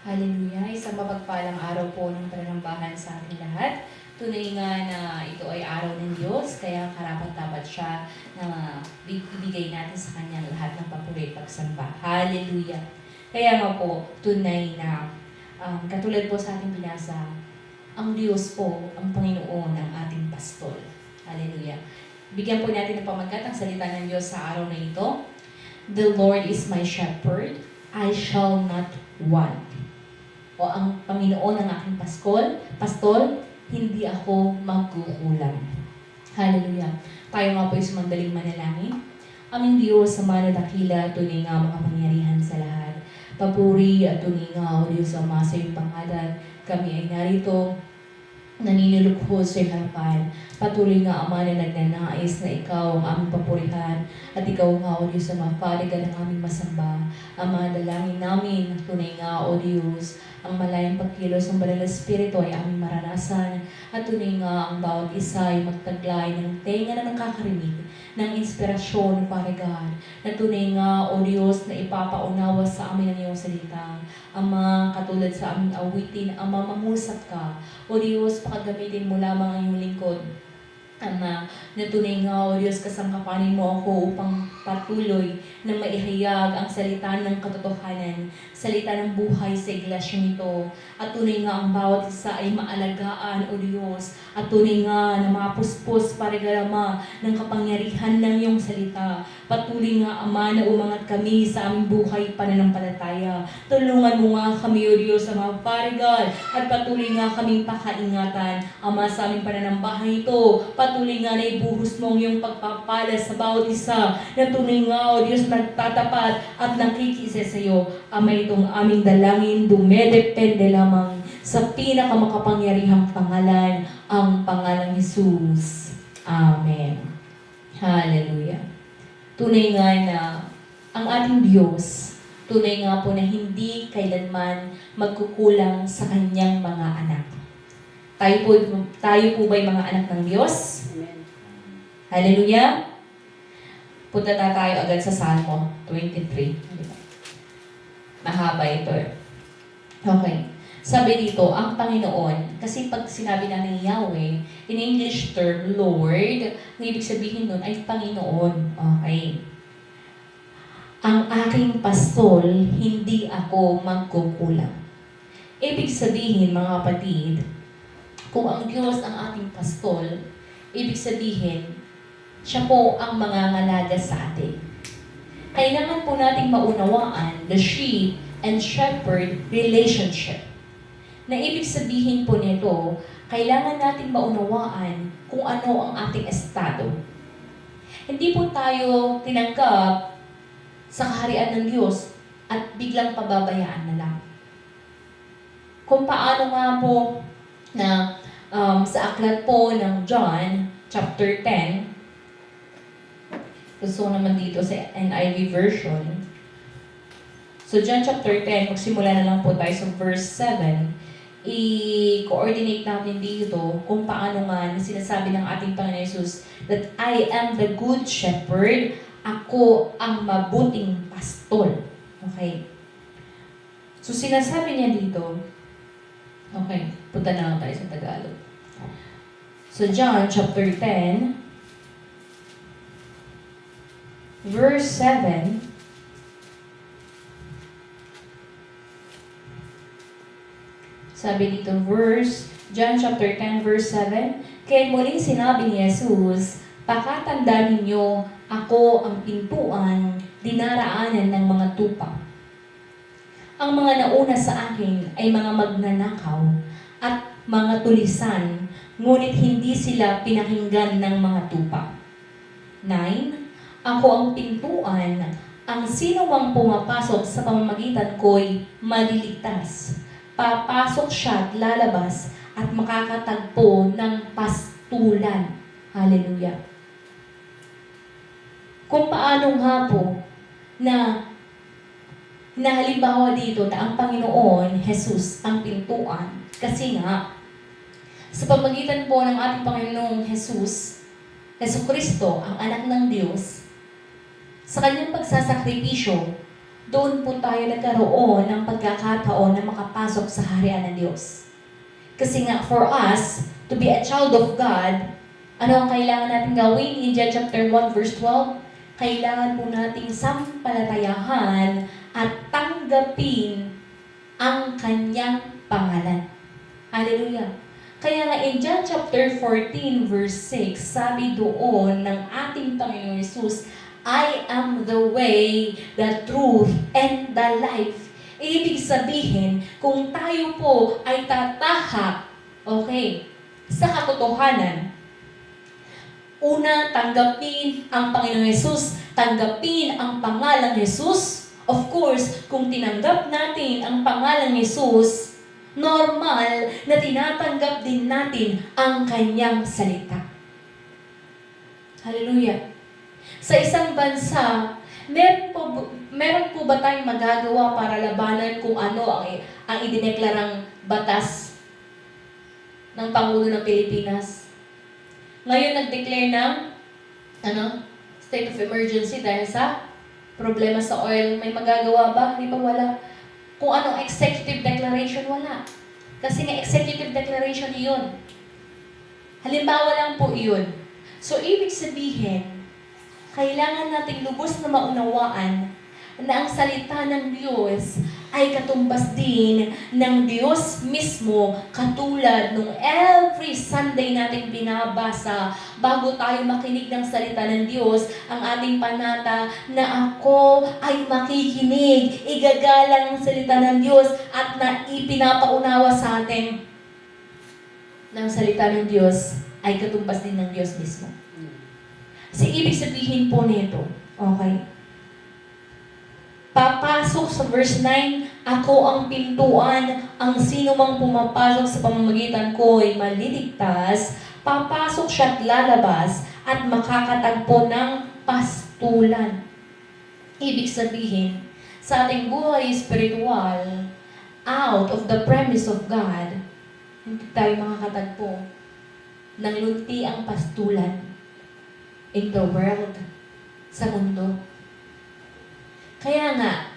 Hallelujah! Isang mapagpalang araw po ng pananambahan sa ating lahat. Tunay nga na ito ay araw ng Diyos, kaya karapat-dapat siya na ibigay natin sa Kanyang lahat ng papuri at pagsamba. Hallelujah! Kaya nga po, tunay na katulad po sa ating binasa, ang Diyos po, ang Panginoon, ang ating pastol. Hallelujah! Bigyan po natin ng pamagat ang salita ng Diyos sa araw na ito. The Lord is my shepherd, I shall not want. O ang Panginoon ang aking pastol, hindi ako magkukulang. Hallelujah. Tayo nga po ay sumandaling manalangin. Aming Diyos, Ama na dakila, tunay nga mga pangyarihan sa lahat. Papuri at tunay nga, O Diyos, Ama, sa iyong pangalan. Kami ay narito, naninilukho sa harapan. Patuloy nga, Ama, na nagnanais na ikaw ang aming papurihan. At ikaw nga, O Diyos, Ama, paligan ang aming masamba. Ama, dalangin namin, tunay nga, O Diyos, ang malayang pagkilos ng Banal na Espiritu ay aming maranasan. At tunay nga, ang bawat isa ay magtaglay ng tenga na nakakarinig ng inspirasyon, Pare God, na tunay nga, O Diyos, na ipapaunawa sa amin ang iyong salita. Ama, katulad sa aming awitin, Ama, mangusap ka. O Diyos, pakagamitin mo lamang ang iyong lingkod. Ama, na tunay nga, O Diyos, kasangkapanin mo ako upang patuloy na maihayag ang salita ng katotohanan, salita ng buhay sa iglesia nito. At tunay nga ang bawat isa ay maalagaan, O Diyos. At tunay nga na mapuspos, Pare God, Ama, ng kapangyarihan ng iyong salita. Patuloy nga, Ama, na umangat kami sa aming buhay pananampalataya. Tulungan mo nga kami, O Diyos, Ama, Pare God, at patuloy nga kaming pakaingatan, Ama, sa aming pananambahan ito. Patuloy nga na ibuhos mo ang iyong pagpapala sa bawat isa na tunay nga, O Diyos, nagtatapat at nakikisa sa iyo. Ama, itong aming dalangin, dumedepende lamang sa pinakamakapangyarihang pangalan, ang pangalang Jesus. Amen. Hallelujah. Tunay nga na ang ating Diyos, tunay nga po na hindi kailanman magkukulang sa kanyang mga anak. Tayo po ba'y mga anak ng Diyos? Amen. Hallelujah! Punta tayo agad sa Salmo 23. Mahaba ito eh. Okay. Sabi dito, ang Panginoon, kasi pag sinabi natin Yahweh, in English term, Lord, ang ibig sabihin nun ay Panginoon. Okay. Ang aking pastol, hindi ako magkukulang. Ibig sabihin, mga kapatid, kung ang Diyos ang ating pastol, ibig sabihin, siya po ang mangangalaga sa atin. Kailangan po nating maunawaan the sheep and shepherd relationship. Na ibig sabihin po nito, kailangan nating maunawaan kung ano ang ating estado. Hindi po tayo tinanggap sa kaharian ng Diyos at biglang pababayaan na lang. Kung paano nga po na sa aklat po ng John, chapter 10, gusto naman dito sa NIV version. So John chapter 10, magsimula na lang po tayo sa verse 7, i-coordinate natin dito kung paano nga sinasabi ng ating Panginoon Jesus that I am the good shepherd, ako ang mabuting pastol. Okay. So sinasabi niya dito, okay, punta na lang tayo sa Tagalog. So John chapter 10, verse 7, sabi dito, John chapter 10, verse 7, kaya muling sinabi ni Jesus, pakatandaan ninyo, ako ang pintuan, dinaraanan ng mga tupa. Ang mga nauna sa akin ay mga magnanakaw at mga tulisan, ngunit hindi sila pinakinggan ng mga tupa. 9, ako ang pintuan, ang sino mang pumapasok sa pamamagitan ko'y maliligtas. Papasok siya at lalabas at makakatagpo ng pastulan. Hallelujah. Kung paano nga po na halimbawa dito na ang Panginoon, Jesus, ang pintuan. Kasi nga, sa pamamagitan po ng ating Panginoong Jesus, Jesucristo, ang anak ng Diyos, sa kanyang pagsasakripisyo, doon po tayo nagkaroon ng pagkakataon na makapasok sa harian ng Diyos. Kasi nga, for us, to be a child of God, ano ang kailangan natin gawin? In John chapter 1 verse 12, kailangan po nating sampalatayahan at tanggapin ang kanyang pangalan. Hallelujah. Kaya nga in John chapter 14 verse 6, sabi doon ng ating Panginoong Hesus, I am the way, the truth, and the life. Ibig sabihin, kung tayo po ay tatahak, okay, sa katotohanan, una, tanggapin ang Panginoong Hesus, tanggapin ang pangalang Hesus. Of course, kung tinanggap natin ang pangalang Hesus, normal na tinatanggap din natin ang kanyang salita. Hallelujah. Sa isang bansa, meron po ba tayong magagawa para labanan kung ano ang idineklarang batas ng Pangulo ng Pilipinas? Ngayon nag-declare ng state of emergency dahil sa problema sa oil. May magagawa ba? Di ba wala? Kung anong executive declaration, wala. Kasi nga executive declaration iyon. Halimbawa lang po iyon. So, ibig sabihin, kailangan nating lubos na maunawaan na ang salita ng Diyos ay katumbas din ng Diyos mismo, katulad nung every Sunday nating binabasa bago tayo makinig ng salita ng Diyos, ang ating panata na ako ay makikinig, igagalang ang salita ng Diyos at na ipinapaunawa sa atin ng salita ng Diyos ay katumbas din ng Diyos mismo. Kasi ibig sabihin po nito, okay, papasok sa verse 9, ako ang pintuan, ang sino mang pumapasok sa pamamagitan ko ay maliligtas, papasok siya at lalabas at makakatagpo ng pastulan. Ibig sabihin, sa ating buhay spiritual, out of the premise of God, hindi tayo makakatagpo ng lunti ang pastulan in the world, sa mundo. Kaya nga,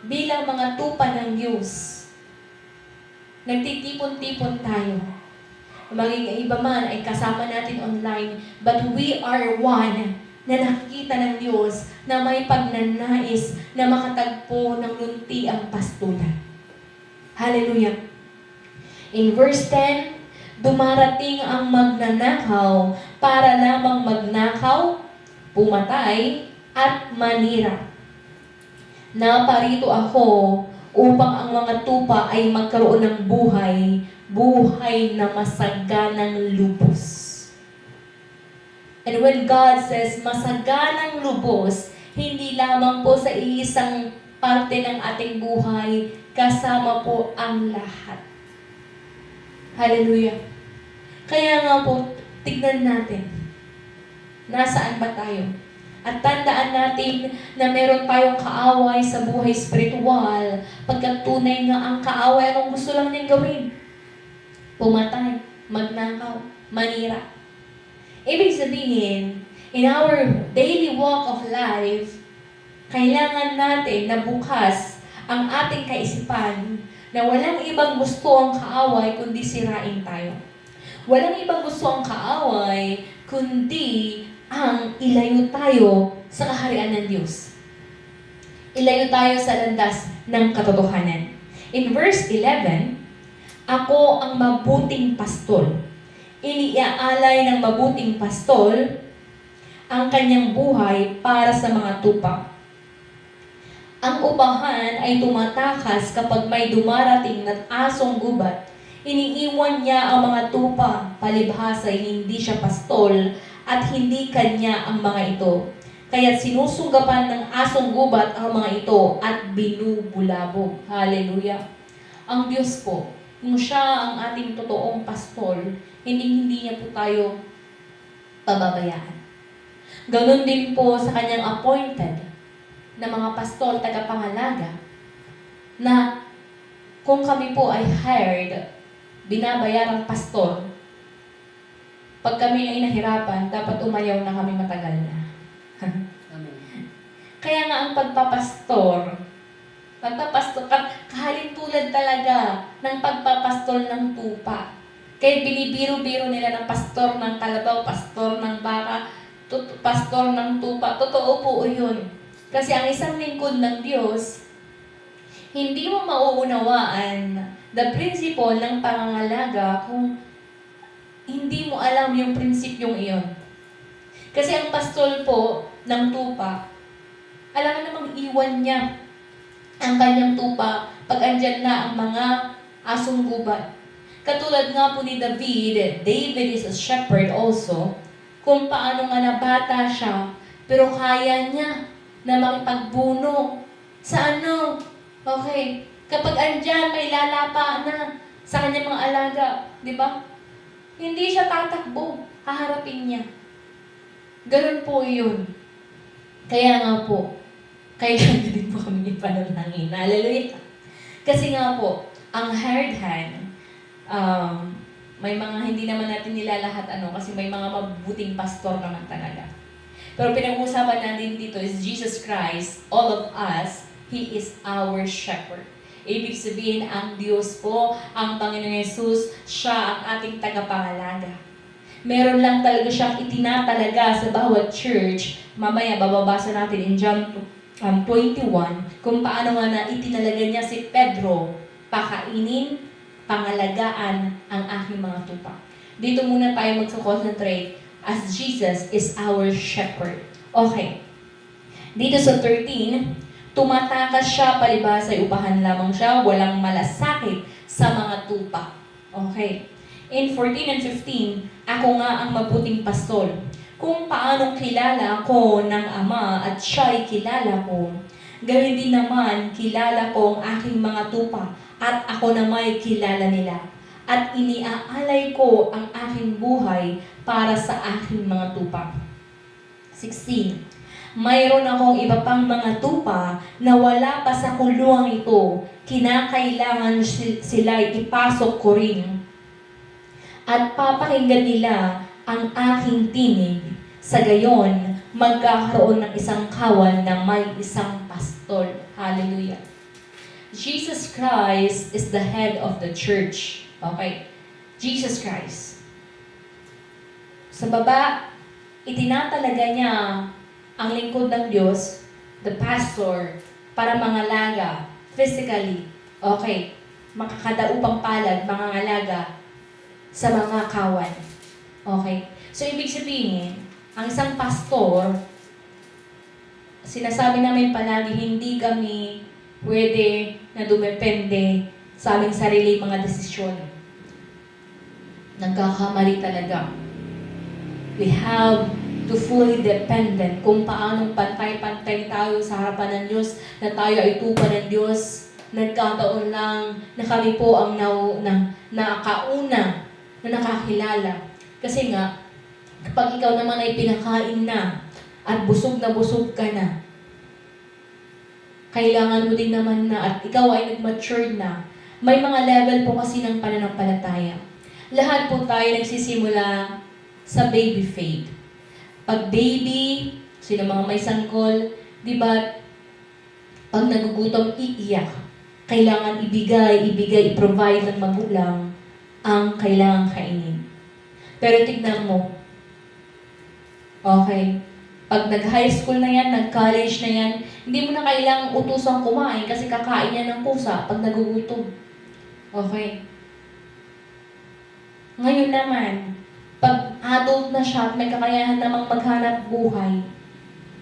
bilang mga tupa ng Diyos, nagtitipon-tipon tayo. Maging iba man ay kasama natin online, but we are one na nakikita ng Diyos na may pagnanais na makatagpo ng lunti ang pastulan. Hallelujah. In verse 10, dumarating ang magnanakaw para lamang magnakaw, pumatay, at manira. Naparito ako upang ang mga tupa ay magkaroon ng buhay, buhay na masaganang lubos. And when God says masaganang lubos, hindi lamang po sa iisang parte ng ating buhay, kasama po ang lahat. Hallelujah. Kaya nga po, tignan natin, nasaan ba tayo? At tandaan natin na meron tayong kaaway sa buhay spiritual, pagkat tunay nga ang kaaway, anong gusto lang niyang gawin? Pumatay, magnakaw, manira. Ibig sabihin, in our daily walk of life, kailangan natin na bukas ang ating kaisipan na walang ibang gusto ang kaaway kundi sirain tayo. Walang ibang gusto ang kaaway kundi ang ilayo tayo sa kaharian ng Diyos. Ilayo tayo sa landas ng katotohanan. In verse 11, ako ang mabuting pastol. Iniaalay ng mabuting pastol ang kanyang buhay para sa mga tupa. Ang upahan ay tumatakas kapag may dumarating na asong gubat. Iniiwan niya ang mga tupa, palibhasa ay hindi siya pastol at hindi kanya ang mga ito. Kaya't sinusunggapan ng asong gubat ang mga ito at binubulabog. Hallelujah. Ang Diyos po, kung siya ang ating totoong pastol, hindi niya po tayo pababayaan. Ganon din po sa kanyang appointed na mga pastol, tagapangalaga, na kung kami po ay hired, binabayarang pastor, pag kami ay nahirapan, dapat umayaw na kami matagal na. Kaya nga ang pagpapastor, Pagpapastol, kahalintulad talaga ng pagpapastol ng tupa. Kaya binibiro-biro nila ng pastor ng kalabaw, pastor ng baka, pastor ng tupa. Totoo po yun. Kasi ang isang lingkod ng Diyos, hindi mo mauunawaan the principle ng pangangalaga kung hindi mo alam yung prinsipyong iyon. Kasi ang pastol po ng tupa, alam mo namang iwan niya ang kanyang tupa pag andyan na ang mga asong gubat. Katulad nga po ni David, David is a shepherd also, kung paano nga nabata siya, pero kaya niya na makipagbuno sa ano. Okay, kapag andyan may lalapa na sa kanyang mga alaga, di ba? Hindi siya tatakbo, haharapin niya. Ganun po yun. Kaya nga po, kailangan din po kami ipanalangin. Hallelujah. Kasi nga po, ang hard hand, may mga hindi naman natin nilalahat kasi may mga mabuting pastor naman talaga. Pero pinag-uusapan natin dito is Jesus Christ, all of us, He is our shepherd. Ibig sabihin, ang Diyos po, ang Panginoon Yesus, siya ang ating tagapangalaga. Meron lang talaga siyang itinatalaga sa bawat church. Mamaya, bababasa natin in John 21, kung paano nga na itinalaga niya si Pedro, pakainin, pangalagaan ang aking mga tupa. Dito muna tayo magsa-concentrate as Jesus is our shepherd. Okay. Dito sa 13, tumatakas siya, palibhasa ay upahan lamang siya, walang malasakit sa mga tupa. Okay. In 14 and 15, ako nga ang mabuting pastol. Kung paanong kilala ko ng Ama at siya'y kilala ko, gawin din naman kilala ko ang aking mga tupa at ako naman kilala nila. At iniaalay ko ang aking buhay para sa aking mga tupa. 16. Mayroon akong iba pang mga tupa na wala pa sa kulungang ito. Kinakailangan sila'y ipasok ko rin. At papakinggan nila ang aking tinig. Sa gayon, magkakaroon ng isang kawan na may isang pastol. Hallelujah. Jesus Christ is the head of the church. Okay? Jesus Christ. Sa baba, itinatalaga niya ang lingkod ng Diyos, the pastor, para mangalaga, physically. Okay? Makakadaupang palad, mangangalaga sa mga kawan. Okay? So, ibig sabihin, ang isang pastor, sinasabi namin palagi, hindi kami pwede na dumepende sa aming sarili mga desisyon. Nagkakamali talaga. We have to fully dependent kung paanong pantay-pantay tayo sa harapan ng Diyos, na tayo ay tupa ng Diyos. Nagkataon lang na kami po ang nakauna na nakakilala. Kasi nga, kapag ikaw naman ay pinakain na at busog ka na, kailangan mo din naman na at ikaw ay nag-mature na. May mga level po kasi ng pananampalataya. Lahat po tayo nagsisimula sa baby faith. Pag baby, sino mga may sanggol, di ba, pag nagugutom, iiyak. Kailangan ibigay, i-provide ng magulang ang kailangang kainin. Pero tignan mo, okay, pag nag-high school na yan, nag-college na yan, hindi mo na kailangang utusang kumain kasi kakain yan ng pusa pag nagugutom. Okay. Ngayon naman, pag adult na siya at may kakayahan namang maghanap buhay,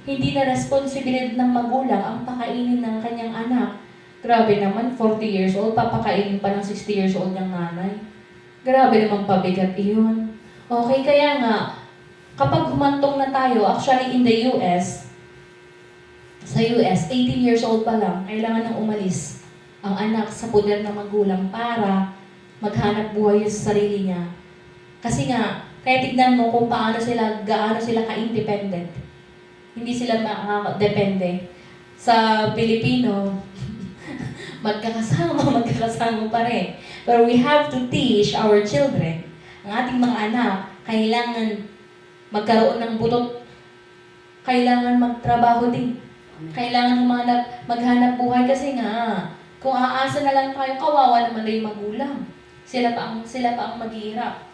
hindi na responsibilidad ng magulang ang pakainin ng kanyang anak. Grabe naman, 40 years old, papakainin pa ng 60 years old ng nanay. Grabe naman pabigat iyon. Okay, kaya nga, kapag humantong na tayo, actually in the US, sa US, 18 years old pa lang, kailangan nang umalis ang anak sa poder ng magulang para maghanap buhay sa sarili niya. Kasi nga, kaya tignan mo kung gaano sila ka-independent. Hindi sila makakadepende. Sa Pilipino, magkakasama pa rin. But we have to teach our children, ang ating mga anak, kailangan magkaroon ng butot, kailangan magtrabaho din. Kailangan maghanap buhay kasi nga, kung aasa na lang tayo, kawawa naman na yung magulang. Sila pa ang maghihirap.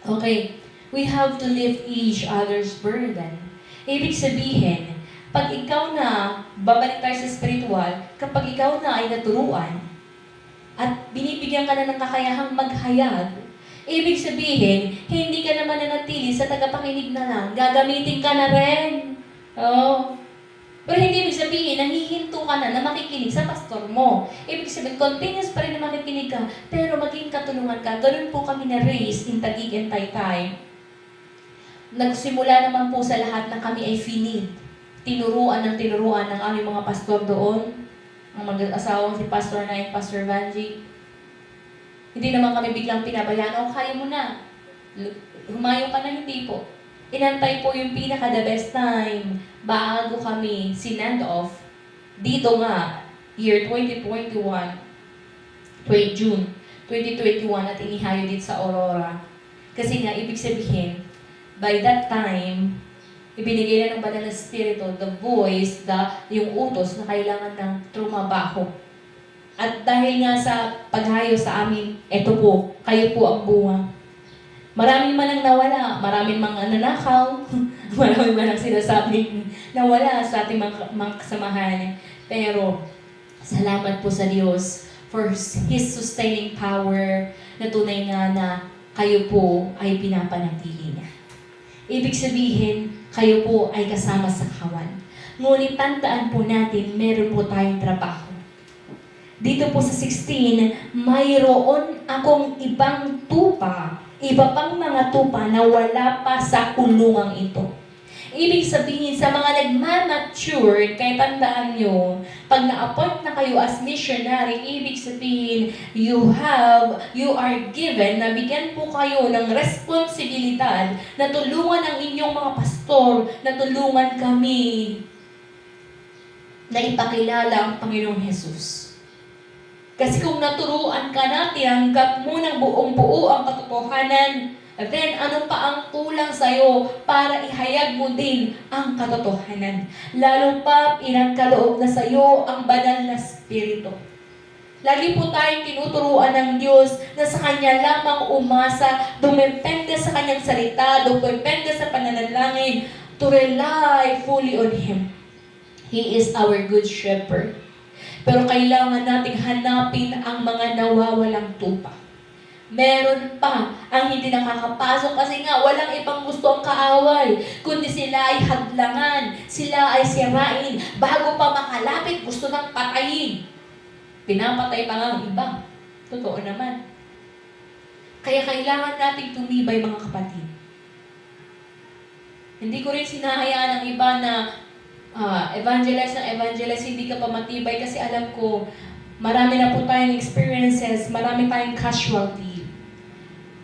Okay, we have to lift each other's burden. Ibig sabihin, pag ikaw na, babalik tayo sa spiritual, kapag ikaw na ay naturuan, at binibigyan ka na ng kakayahang maghayag, ibig sabihin, hindi ka naman nanatili sa tagapakinig na lang, gagamitin ka na rin. Oh. Pero hindi ibig sabihin, nahihinto ka na makikinig sa pastor mo. Ibig sabihin, continuous pa rin na makikinig ka, pero maging katulungan ka. Ganun po kami na-raise in Taguig and Taytay. Nagsimula naman po sa lahat na kami ay finid. Tinuruan ng aming mga pastor doon. Ang mag-asawang si Pastor Nain, Pastor Vanji. Hindi naman kami biglang pinabayaan, kaya mo na. Humayo ka na, hindi po. Inantay po yung pinaka-the best time bago kami sinend off. Dito nga, year 2021, June 2021 at inihayo dito sa Aurora. Kasi nga, ibig sabihin, by that time, ibinigay na ng Banal na Espiritu, the voice, yung utos na kailangan ng trumabaho. At dahil nga sa paghayo sa amin, eto po, kayo po ang bunga. Maraming man ang nawala, maraming mga nanakaw, maraming man ang sinasabing nawala sa ating mga kasamahan. Pero, salamat po sa Diyos for His sustaining power na tunay nga na kayo po ay pinapanatili niya. Ibig sabihin, kayo po ay kasama sa kawan. Ngunit tandaan po natin, meron po tayong trabaho. Dito po sa 16, mayroon akong ibang tupa, iba pang mga tupa na wala pa sa kulungang ito. Ibig sabihin, sa mga nagmamature, kaya tandaan nyo, pag na-appoint na kayo as missionary, ibig sabihin, you are given, na bigyan po kayo ng responsibilidad na tulungan ang inyong mga pastor, na tulungan kami na ipakilala ang Panginoong Jesus. Kasi kung naturuan ka na, tinanggap mo ng buong-buo ang katotohanan, then ano pa ang kulang sa'yo para ihayag mo din ang katotohanan? Lalo pa, pinagkaloob na sa'yo ang Banal na Espiritu. Lagi po tayong tinuturuan ng Diyos na sa Kanya lamang umasa, dumepende sa Kanyang salita, dumepende sa pananalangin, to rely fully on Him. He is our good shepherd. Pero kailangan nating hanapin ang mga nawawalang tupa. Meron pa ang hindi nakakapasok kasi nga walang ibang gusto ang kaaway, kundi sila ay hadlangan, sila ay sirain, bago pa makalapit gusto nang patayin. Pinapatay pa nga ang iba. Totoo naman. Kaya kailangan nating tumibay, mga kapatid. Hindi ko rin sinahayaan ng iba na evangelize, hindi ka pa matibay kasi alam ko, marami na po tayong experiences, marami tayong casualty.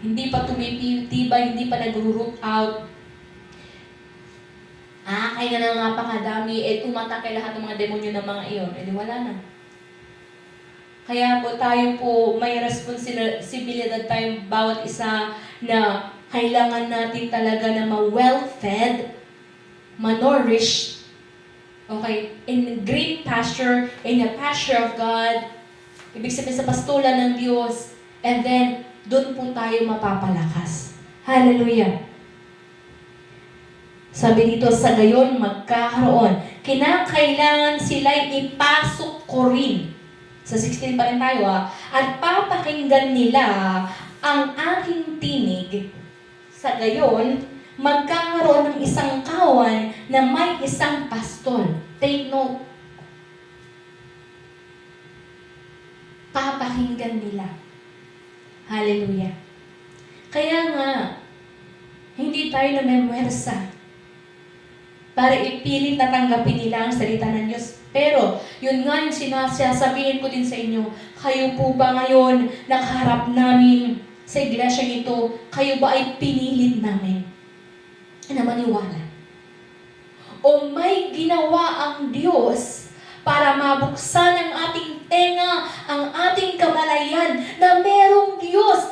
Hindi pa tumitibay, hindi pa nag-root out. Kaya na napakadami, tumatake lahat ng mga demonyo ng mga iyon, di wala na. Kaya po tayo po, may responsibilidad tayong bawat isa na kailangan natin talaga na ma-well-fed, ma-nourished, okay, in green pasture, in the pasture of God, ibig sabihin sa pastulan ng Diyos, and then, doon po tayo mapapalakas. Hallelujah! Sabi dito, sa gayon magkakaroon, kinakailangan sila'y ipasok ko rin. Sa 16 pa rin tayo, at papakinggan nila ang aking tinig. Sa gayon, magkakaroon ng isang kawan na may isang pastol. Take note. Papakinggan nila. Hallelujah. Kaya nga, hindi tayo namemwersa para ipilit na tanggapin nila ang salita ng Diyos. Pero, yun nga yung sinasabihin ko din sa inyo, kayo po ba ngayon nakaharap namin sa iglesia ito, kayo ba ay pinilit namin na maniwala? O may ginawa ang Diyos para mabuksan ang ating tenga, ang ating kamalayan, na merong Diyos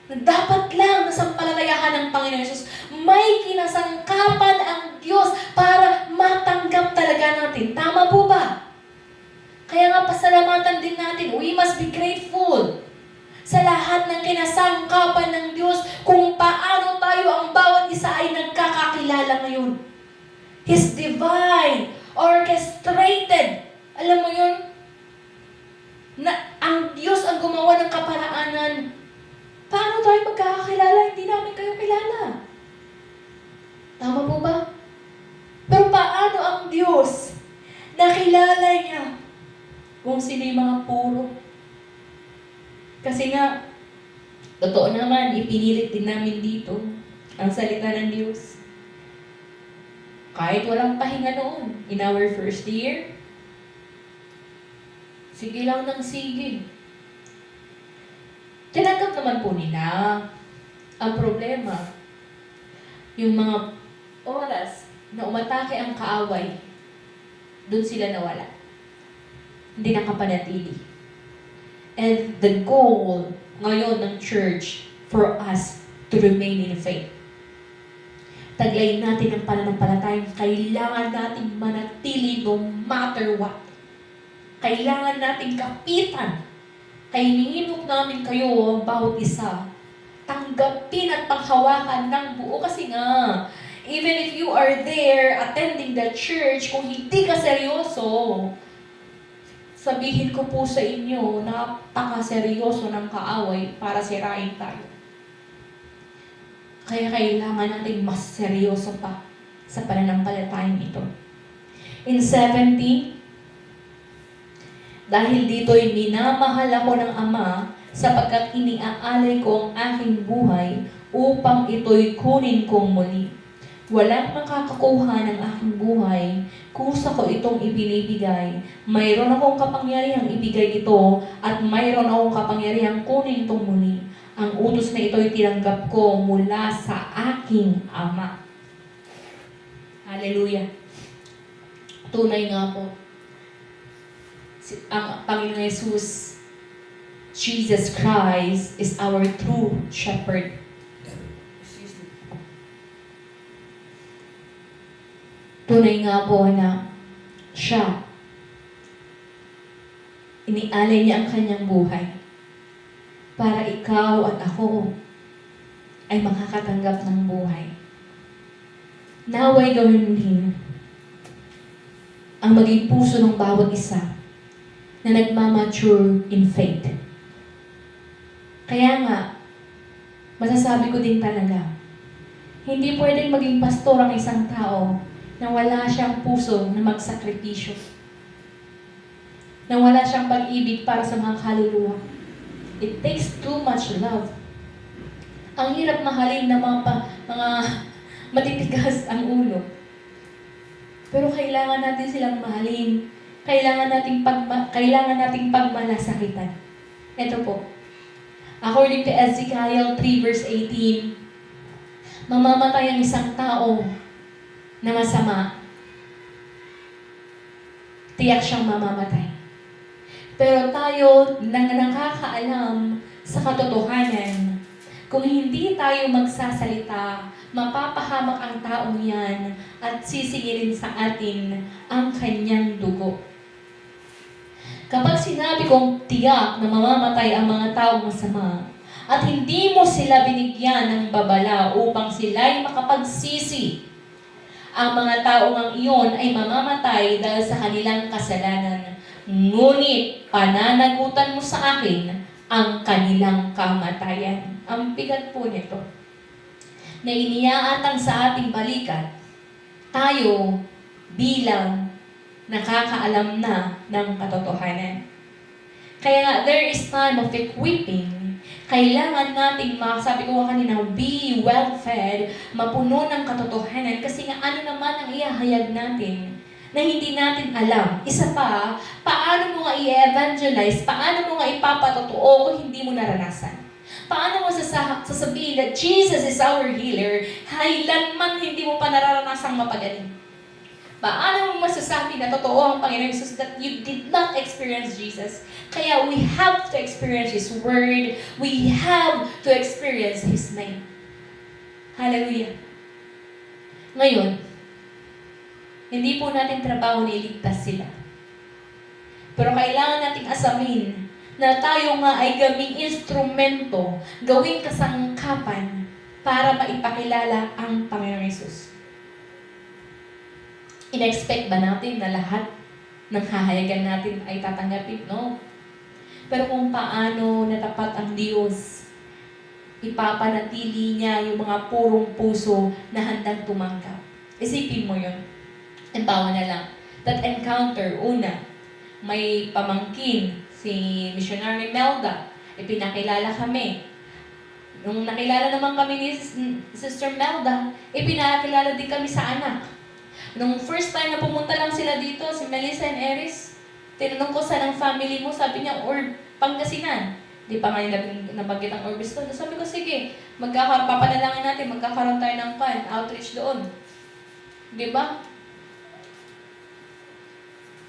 na dapat lang nasampalatayahan ng Panginoon Jesus. May kinasangkapan ang Diyos para matanggap tanggap talaga natin. Tama po ba? Kaya nga pasalamatan din natin. We must be grateful sa lahat ng kinasangkapan ng Diyos kung paano tayo ang bawat isa ay nagkakakilala ngayon. His divine, orchestrated. Alam mo yun? Na ang Diyos ang gumawa ng kaparaanan. Paano tayo magkakakilala? Hindi namin kayo kilala. Tama po ba? Pero paano ang Diyos nakilala niya kung sino yung mga puro? Kasi nga, totoo naman, ipinilit din namin dito ang salita ng Diyos. Kahit walang pahinga noon, in our first year, sige lang ng sige. Tinanggap naman po nila. Ang problema, yung mga oras na umatake ang kaaway, doon sila nawala. Hindi nakapanatili. And the goal ngayon ng church for us to remain in faith. Taglayin natin ang pananampalatayang kailangan natin manatili no matter what. Kailangan natin kapitan. Kaya hinihinok namin kayo ang bawat isa. Tanggapin at panghawakan ng buo kasi nga, even if you are there attending the church, kung hindi ka seryoso, sabihin ko po sa inyo, napaka-seryoso ng kaaway para sirain tayo. Kaya kailangan natin mas seryoso pa sa pananampalatayang ito. In 17, dahil dito'y minamahal ako ng Ama, sapagkat iniaalay ko ang aking buhay upang ito'y kunin kong muli. Walang makakakuha ng aking buhay, kusa ko itong ibinibigay. Mayroon akong kapangyarihang ibigay ito, at mayroon akong kapangyarihang kunin itong muli. Ang utos na ito'y tinanggap ko mula sa aking Ama. Hallelujah. Tunay nga po, ang Panginoon Jesus, Jesus Christ, is our true shepherd. Tunay nga po na siya, inialay niya ang kanyang buhay para ikaw at ako ay makakatanggap ng buhay. Naway gawin din ang maging puso ng bawat isa na nagmamature in faith. Kaya nga, masasabi ko din talaga, hindi pwedeng maging pastor ang isang tao na wala siyang puso na magsakripisyo. Na wala siyang pag-ibig para sa mga kaluluwa. It takes too much love. Ang hirap mahalin ng mga matitigas ang ulo. Pero kailangan natin silang mahalin. Kailangan nating pagmalasakitan. Ito po. According to Ezekiel 3 verse 18, mamamatay ang isang tao na masama. Tiyak siyang mamamatay. Pero tayo nang nakakaalam sa katotohanan, kung hindi tayo magsasalita, mapapahamak ang taong yan at sisingilin sa atin ang kanyang dugo. Kapag sinabi kong tiyak na mamamatay ang mga taong masama, at hindi mo sila binigyan ng babala upang sila'y makapagsisi, ang mga taong ang iyon ay mamamatay dahil sa kanilang kasalanan. Ngunit pananagutan mo sa akin ang kanilang kamatayan. Ang bigat po nito. Na iniaatang sa ating balikat, tayo bilang nakakaalam na ng katotohanan. Kaya nga, there is time of equipping. Kailangan nating, sabi ko kanina, be well-fed, mapuno ng katotohanan, kasi nga ano naman ang ihahayag natin na hindi natin alam. Isa pa, paano mo nga i-evangelize, paano mo nga ipapatotoo kung hindi mo naranasan? Paano mo sasabihin that Jesus is our healer, kailanman hindi mo pa nararanasang mapagaling? Paano mo masasabi na totoo ang Panginoon Jesus that you did not experience Jesus? Kaya we have to experience His Word. We have to experience His name. Hallelujah. Ngayon, Hindi po natin trabaho na iligtas sila. Pero kailangan nating asamin na tayo nga ay gawing instrumento, gawing kasangkapan para maipakilala ang Panginoong Hesus. In-expect ba natin na lahat ng hahayagan natin ay tatanggapin? No. Pero kung paano natapat ang Diyos, ipapanatili niya yung mga purong puso na handang tumanggap. Isipin mo yun. Halimbawa na lang, that encounter, una, may pamangkin, si Missionary Melda, ipinakilala kami. Nung nakilala naman kami ni Sister Melda, ipinakilala din kami sa anak. Nung first time na pumunta lang sila dito, si Melissa and Eris, tinanong ko saan ang family mo, sabi niya, Pangasinan. Di pa nga nabanggit ang Orbis ko. Sabi ko, sige, papanalangin natin, magkakaroon tayo ng outreach doon. Di ba?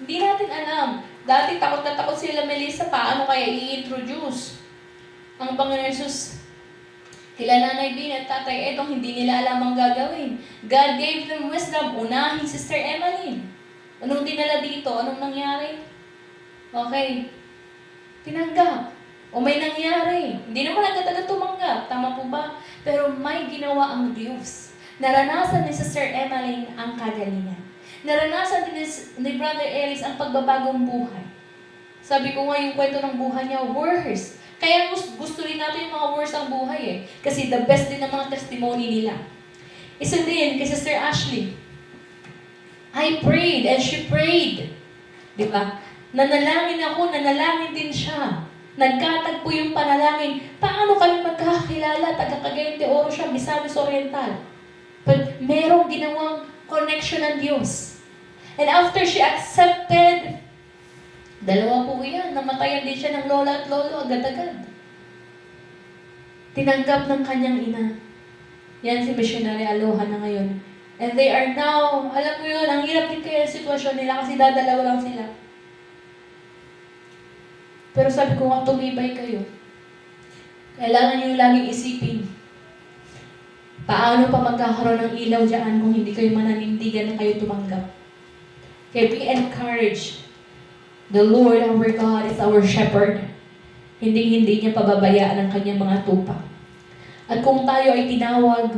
Hindi natin alam. Dati takot na takot sila Melissa, paano kaya i-introduce ang Panginoon Hesus kila Nanay Bin at Tatay Edong, hindi nila alam ang gagawin. God gave them wisdom. Unahin Sister Emmeline. Anong dinala dito? Anong nangyari? Okay. Tinanggap. O may nangyari. Hindi naman agad-agad tumanggap. Tama po ba? Pero may ginawa ang Diyos. Naranasan ni Sister Emmeline ang kagalingan. Naranasan din ni Brother Eris ang pagbabagong buhay. Sabi ko nga yung kwento ng buhay niya, worse. Kaya gusto rin natin yung mga worse ang buhay eh. Kasi the best din ang mga testimony nila. Isa din kay Sister Ashley. I prayed and she prayed. Di ba? Nanalangin ako, nanalangin din siya. Nagkatagpo yung panalangin. Paano kami magkakakilala? Taga Cagayan de Oro siya, Misamis Oriental. But merong ginawang connection ng Diyos. And after she accepted, dalawa po yan, namatayan din siya ng lola at lolo agad-agad. Tinanggap ng kanyang ina. Yan si Missionary Aloha na ngayon. And they are now, alam mo yun, ang hirap din kaya sitwasyon nila kasi dadalawa lang sila. Pero sabi ko nga, tumibay kayo. Kailangan nyo laging isipin, paano pa magkakaroon ng ilaw dyan kung hindi kayo mananindigan na kayo tumanggap. Kaya be encouraged. The Lord our God is our shepherd. Hindi niya pababayaan ang kanyang mga tupa. At kung tayo ay tinawag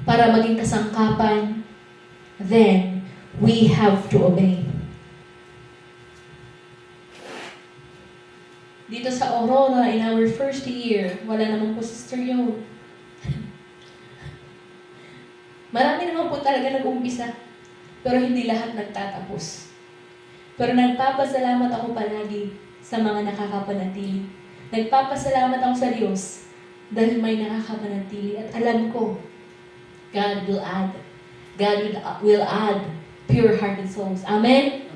para maging kasangkapan, then we have to obey. Dito sa Aurora, in our first year, wala naman po Sister Yo. Marami naman po talaga nag-umpisa, pero hindi lahat nagtatapos. Pero nagpapasalamat ako palagi sa mga nakakapanatili. Nagpapasalamat ako sa Diyos dahil may nakakapanatili. At alam ko, God will add. God will add pure-hearted souls. Amen?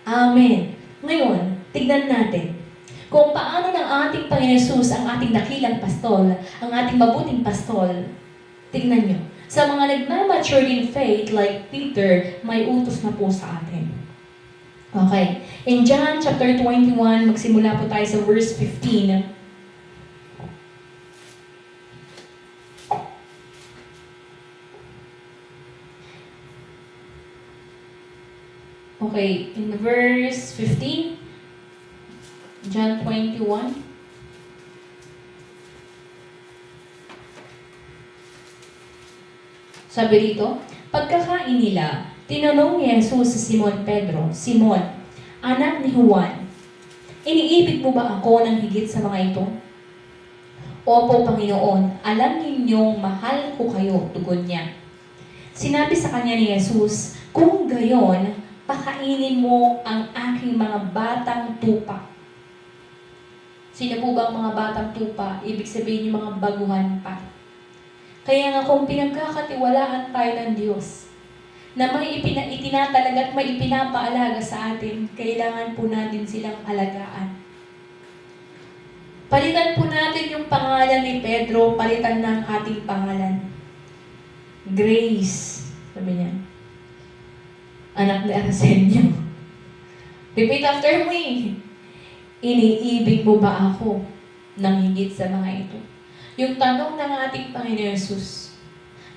Amen. Ngayon, tignan natin kung paano ng ating Panginoon Hesus ang ating dakilang pastol, ang ating mabuting pastol. Tignan nyo. Sa mga nagmamature in faith like Peter, may utos na po sa atin. Okay. In John chapter 21, magsimula po tayo sa verse 15. Okay, in verse 15, John 21. Sabi rito, pagkakain nila, tinanong ni Jesus si Simon Pedro, Simon, anak ni Juan, iniibig mo ba ako ng higit sa mga ito? Opo, Panginoon, alam ninyong mahal ko kayo, tugon niya. Sinabi sa kanya ni Jesus, kung gayon, pakainin mo ang aking mga batang tupa. Sino po ba ang mga batang tupa? Ibig sabihin yung mga baguhan pa. Kaya nga kung pinagkakatiwalaan tayo ng Diyos, na may itinatalaga at may ipinapaalaga sa atin, kailangan po natin silang alagaan. Palitan po natin yung pangalan ni Pedro, palitan ng ating pangalan. Grace, sabi niya. Anak ni Arsenio. Repeat after me. Iniibig mo ba ako ng higit sa mga ito? Yung tanong ng ating Panginoon Jesus,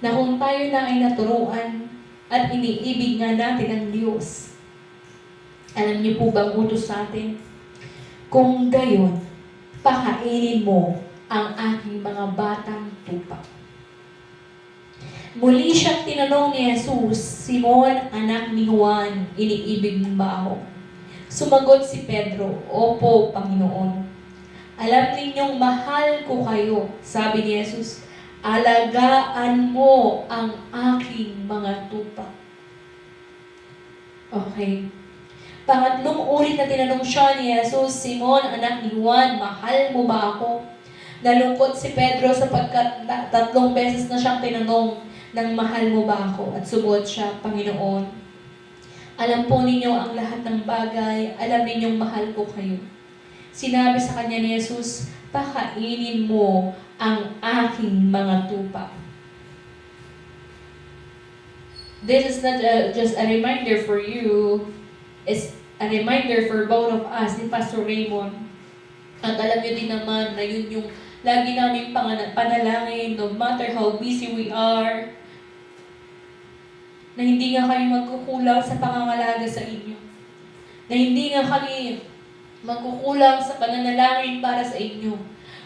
na kung tayo na ay naturuan At iniibig nga natin ang Diyos. Alam niyo po bang utos sa atin? Kung gayon, pakainin mo ang aking mga batang tupa. Muli siyang tinanong ni Jesus, Simon, anak ni Juan, iniibig mo ba ako? Sumagot si Pedro, Opo, Panginoon. Alam ninyong mahal ko kayo, sabi ni Jesus, alagaan mo ang aking mga tupa. Okay. Pangatlong ulit na tinanong siya ni Jesus, Simon, anak ni Juan, mahal mo ba ako? Nalungkot si Pedro sapagkat 3 beses na siyang tinanong ng mahal mo ba ako? At sumagot siya, Panginoon, alam po ninyo ang lahat ng bagay, alam ninyong mahal ko kayo. Sinabi sa kanya ni Jesus, pakainin mo ang aking mga tupa. This is not just a reminder for you, it's a reminder for both of us, ni Pastor Raymond. At alam niyo din naman na yun yung lagi namin panalangin, no matter how busy we are, na hindi nga kami magkukulang sa pangangalaga sa inyo. Na hindi nga kami magkukulang sa pananalangin para sa inyo.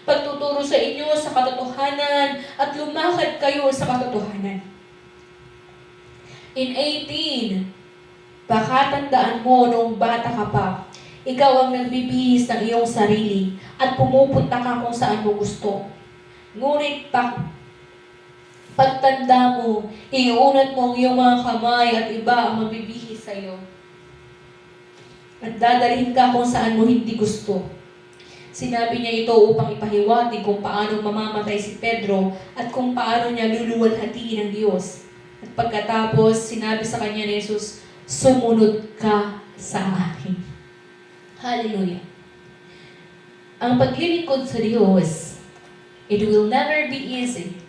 Pagtuturo sa inyo sa katotohanan at lumakad kayo sa katotohanan. In 18, pakatandaan mo nung bata ka pa, ikaw ang nagbibihis ng iyong sarili at pumupunta ka kung saan mo gusto. Ngunit pagtanda mo, iunat mo ang iyong mga kamay at iba ang mabibihis sa iyo. At dadalhin ka kung saan mo hindi gusto. Sinabi niya ito upang ipahiwatig kung paano mamamatay si Pedro at kung paano niya luluwalhatiin ang Diyos. At pagkatapos, sinabi sa kanya ni Jesus, sumunod ka sa akin. Hallelujah. Ang paglilingkod sa Diyos, it will never be easy,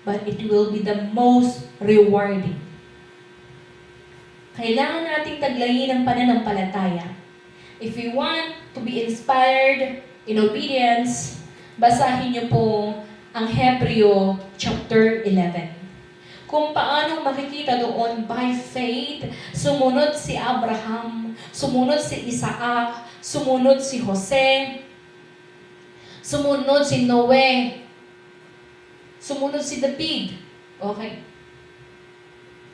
but it will be the most rewarding. Kailangan nating taglayin ang pananampalataya. If we want to be inspired in obedience, basahin niyo po ang Hebreo chapter 11. Kung paano makikita doon by faith, sumunod si Abraham, sumunod si Isaac, sumunod si Jose, sumunod si Noe, sumunod si David. Okay.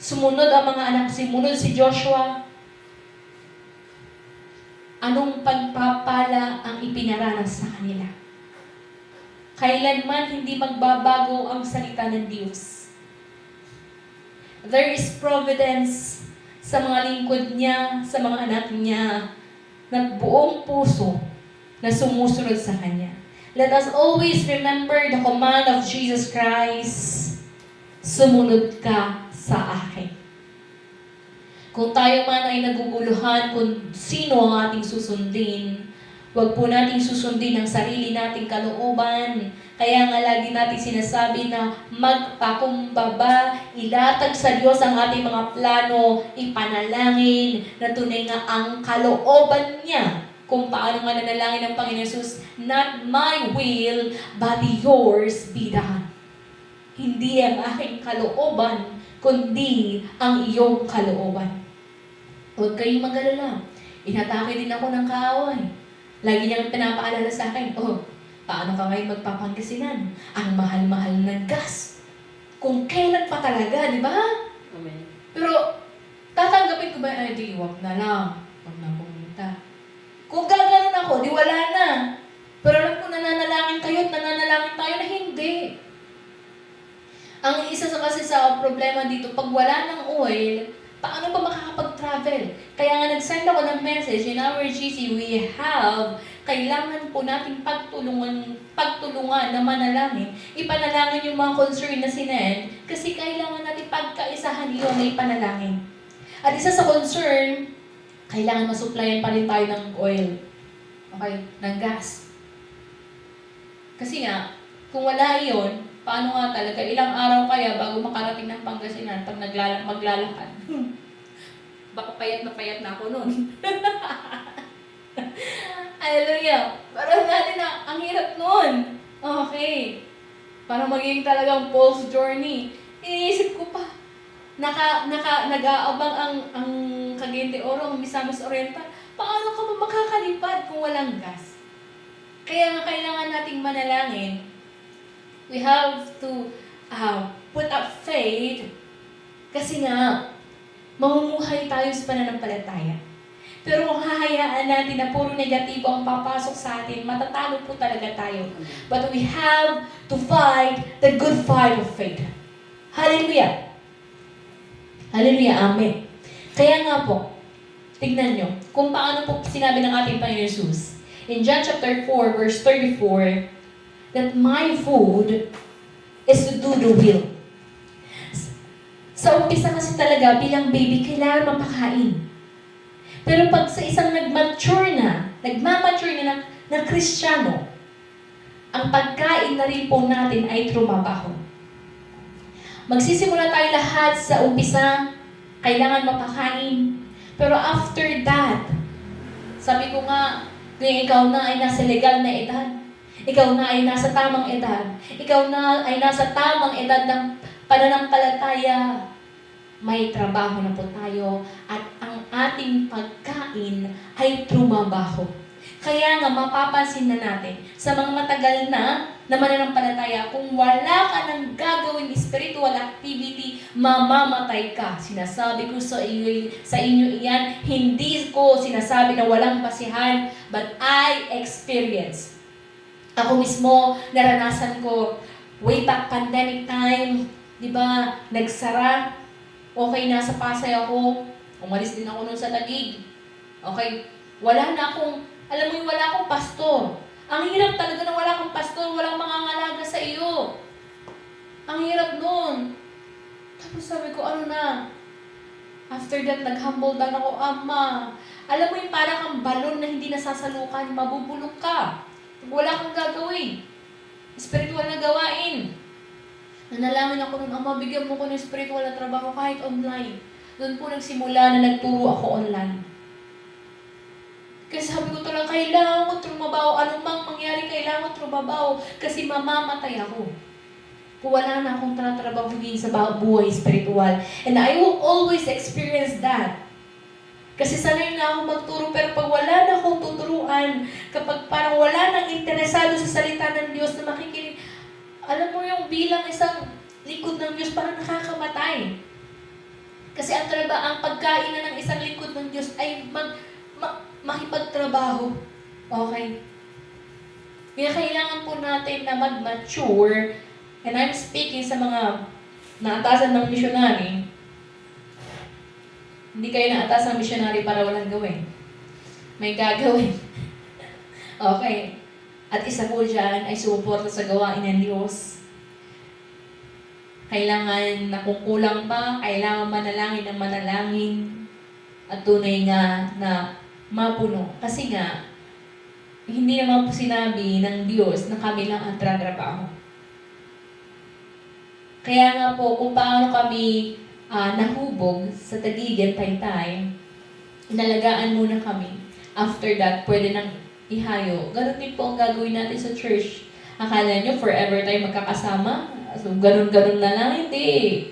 Sumunod ang mga anak, sumunod si Joshua. Anong pagpapala ang ipinaranas sa kanila? Kailanman hindi magbabago ang salita ng Diyos. There is providence sa mga lingkod niya, sa mga anak niya, na buong puso na sumusunod sa Kanya. Let us always remember the command of Jesus Christ, sumunod ka sa akin. Kung tayo man ay naguguluhan kung sino ang ating susundin, huwag po nating susundin ang sarili nating kalooban. Kaya nga lagi natin sinasabi na magpakumbaba, ilatag sa Diyos ang ating mga plano, ipanalangin na tunay nga ang kalooban niya. Kung paano nga nanalangin ng Panginoon Jesus, not my will, but yours be done. Hindi ang aking kalooban, kundi ang iyong kalooban. Huwag kayong mag-alala. Inatake din ako ng kaaway. Lagi niyang pinapaalala sa akin, paano ka ngayon magpapangasinan? Ang mahal-mahal ng gas. Kung kailan pa talaga, di ba? Amen. Pero, tatanggapin ko ba, di, wag na lang. Wag na pumunta. Kung gaganon ako, di wala na. Pero alam ko, nananalangin kayo at nananalangin tayo na hindi. Ang isa kasi sa problema dito, pag wala ng oil, paano ba makakapag-travel? Kaya nga nag-send ako ng message in our GC, we have, kailangan po natin pagtulungan na manalangin. Ipanalangin yung mga concern na sinend, kasi kailangan natin pagkaisahan yun na ipanalangin. At isa sa concern, kailangan masupplyan pa rin tayo ng oil. Okay? Ng gas. Kasi nga, kung wala yun, paano nga talaga? Ilang araw kaya bago makarating ng Pangasinan pag maglalakad? Baka payat na ako nun. Hallelujah! Parang natin na, ang hirap nun. Okay. Parang magiging talagang Paul's journey. Iniisip ko pa, nag-aabang ang Cagayan de Oro, ang Misamis Oriental. Paano ka ba makakalipad kung walang gas? Kaya nga kailangan nating manalangin. We have to put up faith kasi nga, mamumuhay tayo sa pananampalataya. Pero kung hahayaan natin na puro negatibo ang papasok sa atin, matatalo po talaga tayo. But we have to fight the good fight of faith. Hallelujah! Hallelujah! Amen! Kaya nga po, tignan nyo, kung paano po sinabi ng ating Panginoon Jesus. In John chapter 4, verse 34, that my food is to do the will. Sa umpisa kasi talaga, bilang baby, kailangan mapakain. Pero pag sa isang nagmamature na Kristiyano, ang pagkain na rin po natin ay trumabaho. Magsisimula tayo lahat sa umpisa, kailangan mapakain. Pero after that, sabi ko nga, kung ikaw na ay nasa legal na edad, ikaw na ay nasa tamang edad, ikaw na ay nasa tamang edad ng pananampalataya, may trabaho na po tayo at ang ating pagkain ay trumabaho. Kaya nga mapapansin na natin sa mga matagal na mananampalataya, kung wala ka ng gagawing spiritual activity, mamamatay ka. Sinasabi ko sa inyo iyan, hindi ko sinasabi na walang basihan, but I experience. Ako mismo, naranasan ko, way back pandemic time, di ba, nagsara. Okay, nasa Pasay ako. Umalis din ako nun sa Taguig. Okay, wala na akong, alam mo yung wala akong pastor. Ang hirap talaga na wala akong pastor, walang mangangalaga sa iyo. Ang hirap nun. Tapos sabi ko, ano na? After that, nag-humble down ako, Ama. Alam mo yung parang kang balon na hindi nasasalukan, mabubulok ka. Wala kang gagawin. Spiritual na gawain. Nanalangin ako nun, Ama, bigyan mo ko ng spiritual na trabaho kahit online. Doon po nagsimula na nagturo ako online. Kasi sabi ko talaga, kailangan ko trumabaho. Anong mang mangyari, kailangan ko trumabaho. Kasi mamamatay ako. Kung wala na akong tatrabahuin sa buhay spiritual. And I will always experience that. Kasi sanay na ako magturo, pero pag wala na akong tuturuan, kapag parang wala nang interesado sa salita ng Diyos na makikinig, alam mo yung bilang isang lingkod ng Diyos, parang nakakamatay. Kasi ang pagkain na ng isang lingkod ng Diyos ay makipagtrabaho. Okay? Kaya kailangan po natin na mag-mature, and I'm speaking sa mga naatasan ng missionary. Hindi kayo naatasan ng missionary para walang gawin. May gagawin. Okay. At isa po dyan ay sumuporta sa gawain ng Diyos. Kailangan na kung kulang pa, kailangan manalangin ng manalangin at tunay nga na mapuno. Kasi nga, hindi naman po sinabi ng Diyos na kami lang ang tratrabaho. Kaya nga po, kung paano kami nahubog sa Taguig at Taytay, inalagaan muna kami. After that, pwede nang ihayo. Ganun din po ang gagawin natin sa church. Akala nyo forever tayo magkakasama? So, ganun-ganun na lang? Hindi.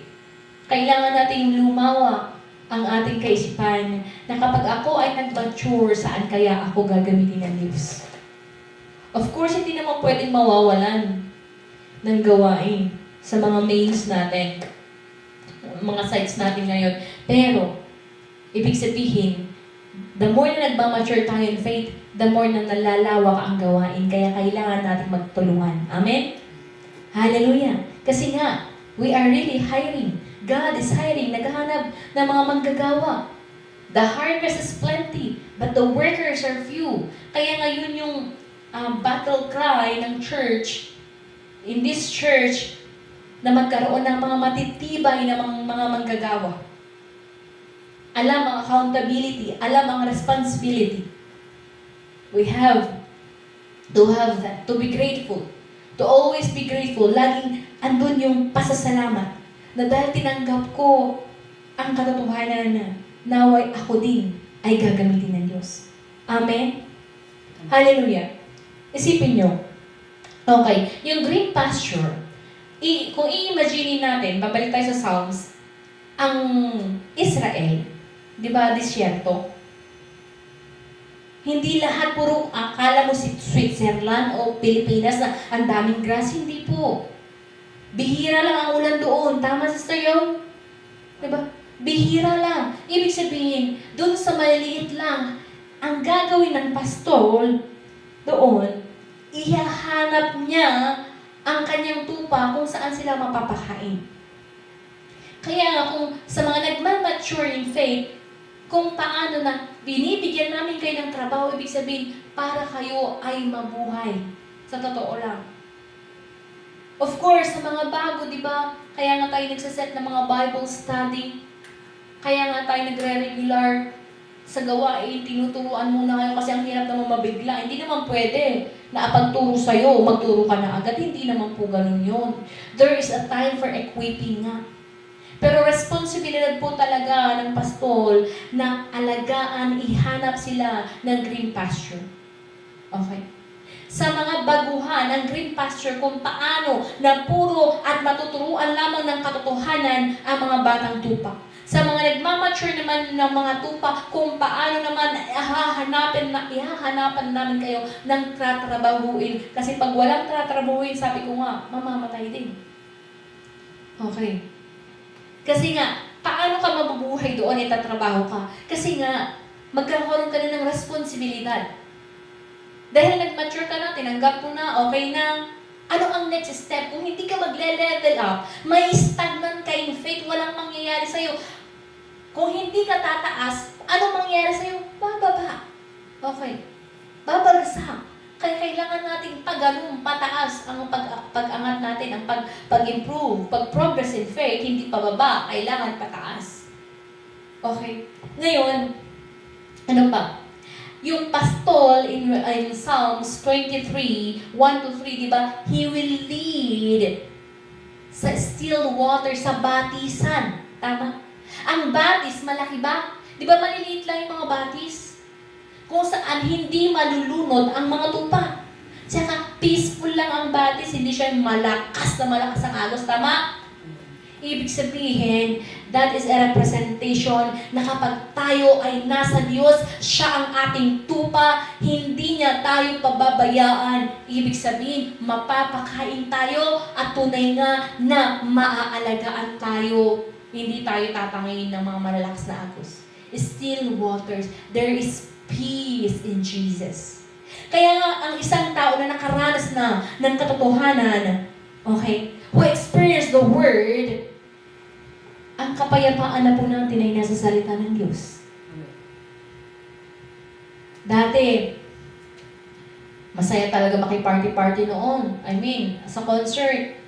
Kailangan natin lumawa ang ating kaisipan na kapag ako ay nag-mature, saan kaya ako gagamitin ng Diyos? Of course, hindi naman pwedeng mawawalan ng gawain sa mga mains natin, mga sites natin ngayon. Pero, ibig sabihin, the more na nagmamature tayo in faith, the more na nalalawak ang gawain. Kaya kailangan natin magtulungan. Amen? Hallelujah! Kasi nga, we are really hiring. God is hiring. Naghahanap ng mga manggagawa. The harvest is plenty, but the workers are few. Kaya ngayon yung battle cry ng church, in this church, na magkaroon ng mga matitibay na mga manggagawa. Alam ang accountability, alam ang responsibility. We have that, to be grateful, to always be grateful. Laging andun yung pasasalamat na dahil tinanggap ko ang katotohanan na naway ako din ay gagamitin ng Diyos. Amen? Hallelujah. Isipin nyo. Okay, yung green pasture, kung i-imagine natin, babalik tayo sa Psalms, ang Israel, di ba, disyerto? Hindi lahat puro akala mo si Switzerland o Pilipinas na ang daming grass. Hindi po. Bihira lang ang ulan doon. Tama, Sister Yo? Diba? Bihira lang. Ibig sabihin, doon sa maliliit lang, ang gagawin ng pastol doon, ihahanap niya ang kanyang tupa kung saan sila mapapakain. Kaya nga kung sa mga nagmamature in faith, kung paano na binibigyan namin kayo ng trabaho, ibig sabihin, para kayo ay mabuhay. Sa totoo lang. Of course, sa mga bago, di ba? Kaya nga tayo nagsaset ng mga Bible study. Kaya nga tayo nagre-regular sa gawain, tinuturuan muna kayo kasi ang hirap naman mabigla. Hindi naman pwede na pagturo sa'yo, magturo ka na agad. Hindi naman po ganun yun. There is a time for equipping nga. Pero responsibilidad po talaga ng pastol na alagaan, ihanap sila ng green pasture. Okay? Sa mga baguhan ng green pasture kung paano na puro at matuturuan lamang ng katotohanan ang mga batang tupa. Sa mga nagmamature naman ng mga tupa, kung paano naman ihahanapan namin kayo ng tatrabahuin. Kasi pag walang tatrabahuin, sabi ko nga, mamamatay din. Okay. Kasi nga, paano ka mabubuhay doon at tatrabaho ka? Kasi nga, magkakaroon ka na ng responsibilidad. Dahil nag-mature ka na, tinanggap mo na, okay na. Ano ang next step? Kung hindi ka magle-level up, may stagnant ka in faith, walang mangyayari sa'yo. Kung hindi ka tataas, ano mangyayari sa'yo? Bababa. Okay. Babagsak. Kaya kailangan nating pagano'n, pataas ang pag-angat natin, ang pag-improve, pag-progress in faith, hindi pababa, kailangan pataas. Okay? Ngayon, ano pa? Yung pastol in Psalms 23, 1-3, di ba? He will lead sa still water, sa batisan. Tama? Ang batis, malaki ba? Di ba maliliit lang yung mga batis? Kung saan hindi malulunod ang mga tupa. Tsaka peaceful lang ang batis, hindi siya malakas ang agos. Tama? Ibig sabihin, that is a representation na kapag tayo ay nasa Diyos, siya ang ating tupa, hindi niya tayo pababayaan. Ibig sabihin, mapapakain tayo at tunay nga na maaalagaan tayo. Hindi tayo tatangin ng mga malalakas na agos. Still waters. There is peace in Jesus. Kaya nga, ang isang tao na nakaranas na ng katotohanan, okay, who experienced the Word, ang kapayapaan na po natin ay nasa salita ng Diyos. Dati, masaya talaga makiparty-party noon. I mean, sa concert,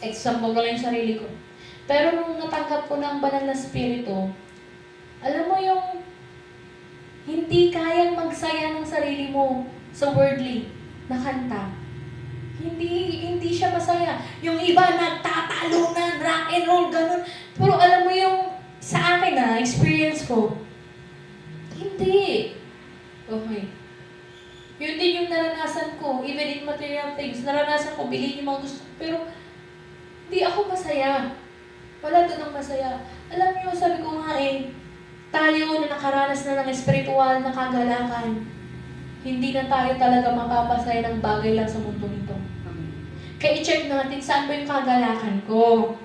example ko lang yung sarili ko. Pero nung natanggap ko ng banal na spirito, alam mo yung hindi kayang magsaya ng sarili mo sa worldly na kanta. Hindi siya masaya. Yung iba nagtatalunan, rock and roll, ganun. Pero alam mo yung sa akin na experience ko, hindi. Okay. Yun din yung naranasan ko, even in material things. Naranasan ko, bilhin yung mga gusto. Pero hindi ako masaya. Wala doon ang masaya. Alam niyo, sabi ko nga tayo na nakaranas na ng espiritual na kagalakan, hindi na tayo talaga mapapasaya ng bagay lang sa mundo nito. Kaya i-check natin saan ba yung kagalakan ko.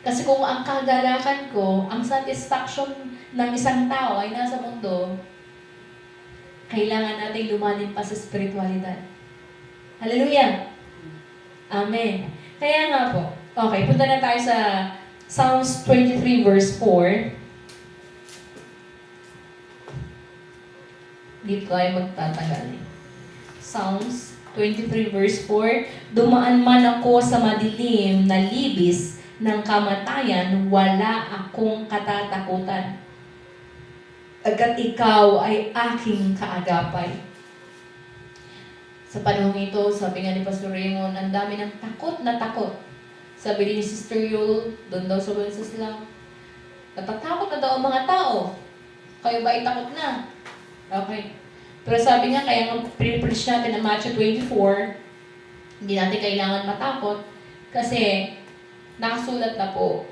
Kasi kung ang kagalakan ko, ang satisfaction ng isang tao ay nasa mundo, kailangan natin lumalim pa sa spiritualidad. Hallelujah! Amen. Kaya nga po, okay, punta na tayo sa Psalms 23 verse 4. Dito tayo magtatagal. Psalms 23 verse 4, dumaan man ako sa madilim na libis ng kamatayan, wala akong katatakutan. Agad ikaw ay aking kaagapay. Sa panahon ito, sabi nga ni Pastor Raymond, ang dami ng takot na takot. Sabi ni Sister Yul, doon daw sa Wenceslas, natatakot na daw ang mga tao. Kayo ba ay takot na? Okay. Pero sabi nga, kaya nga pre-preach natin ang Matthew 24, hindi natin kailangan matakot kasi nakasulat na po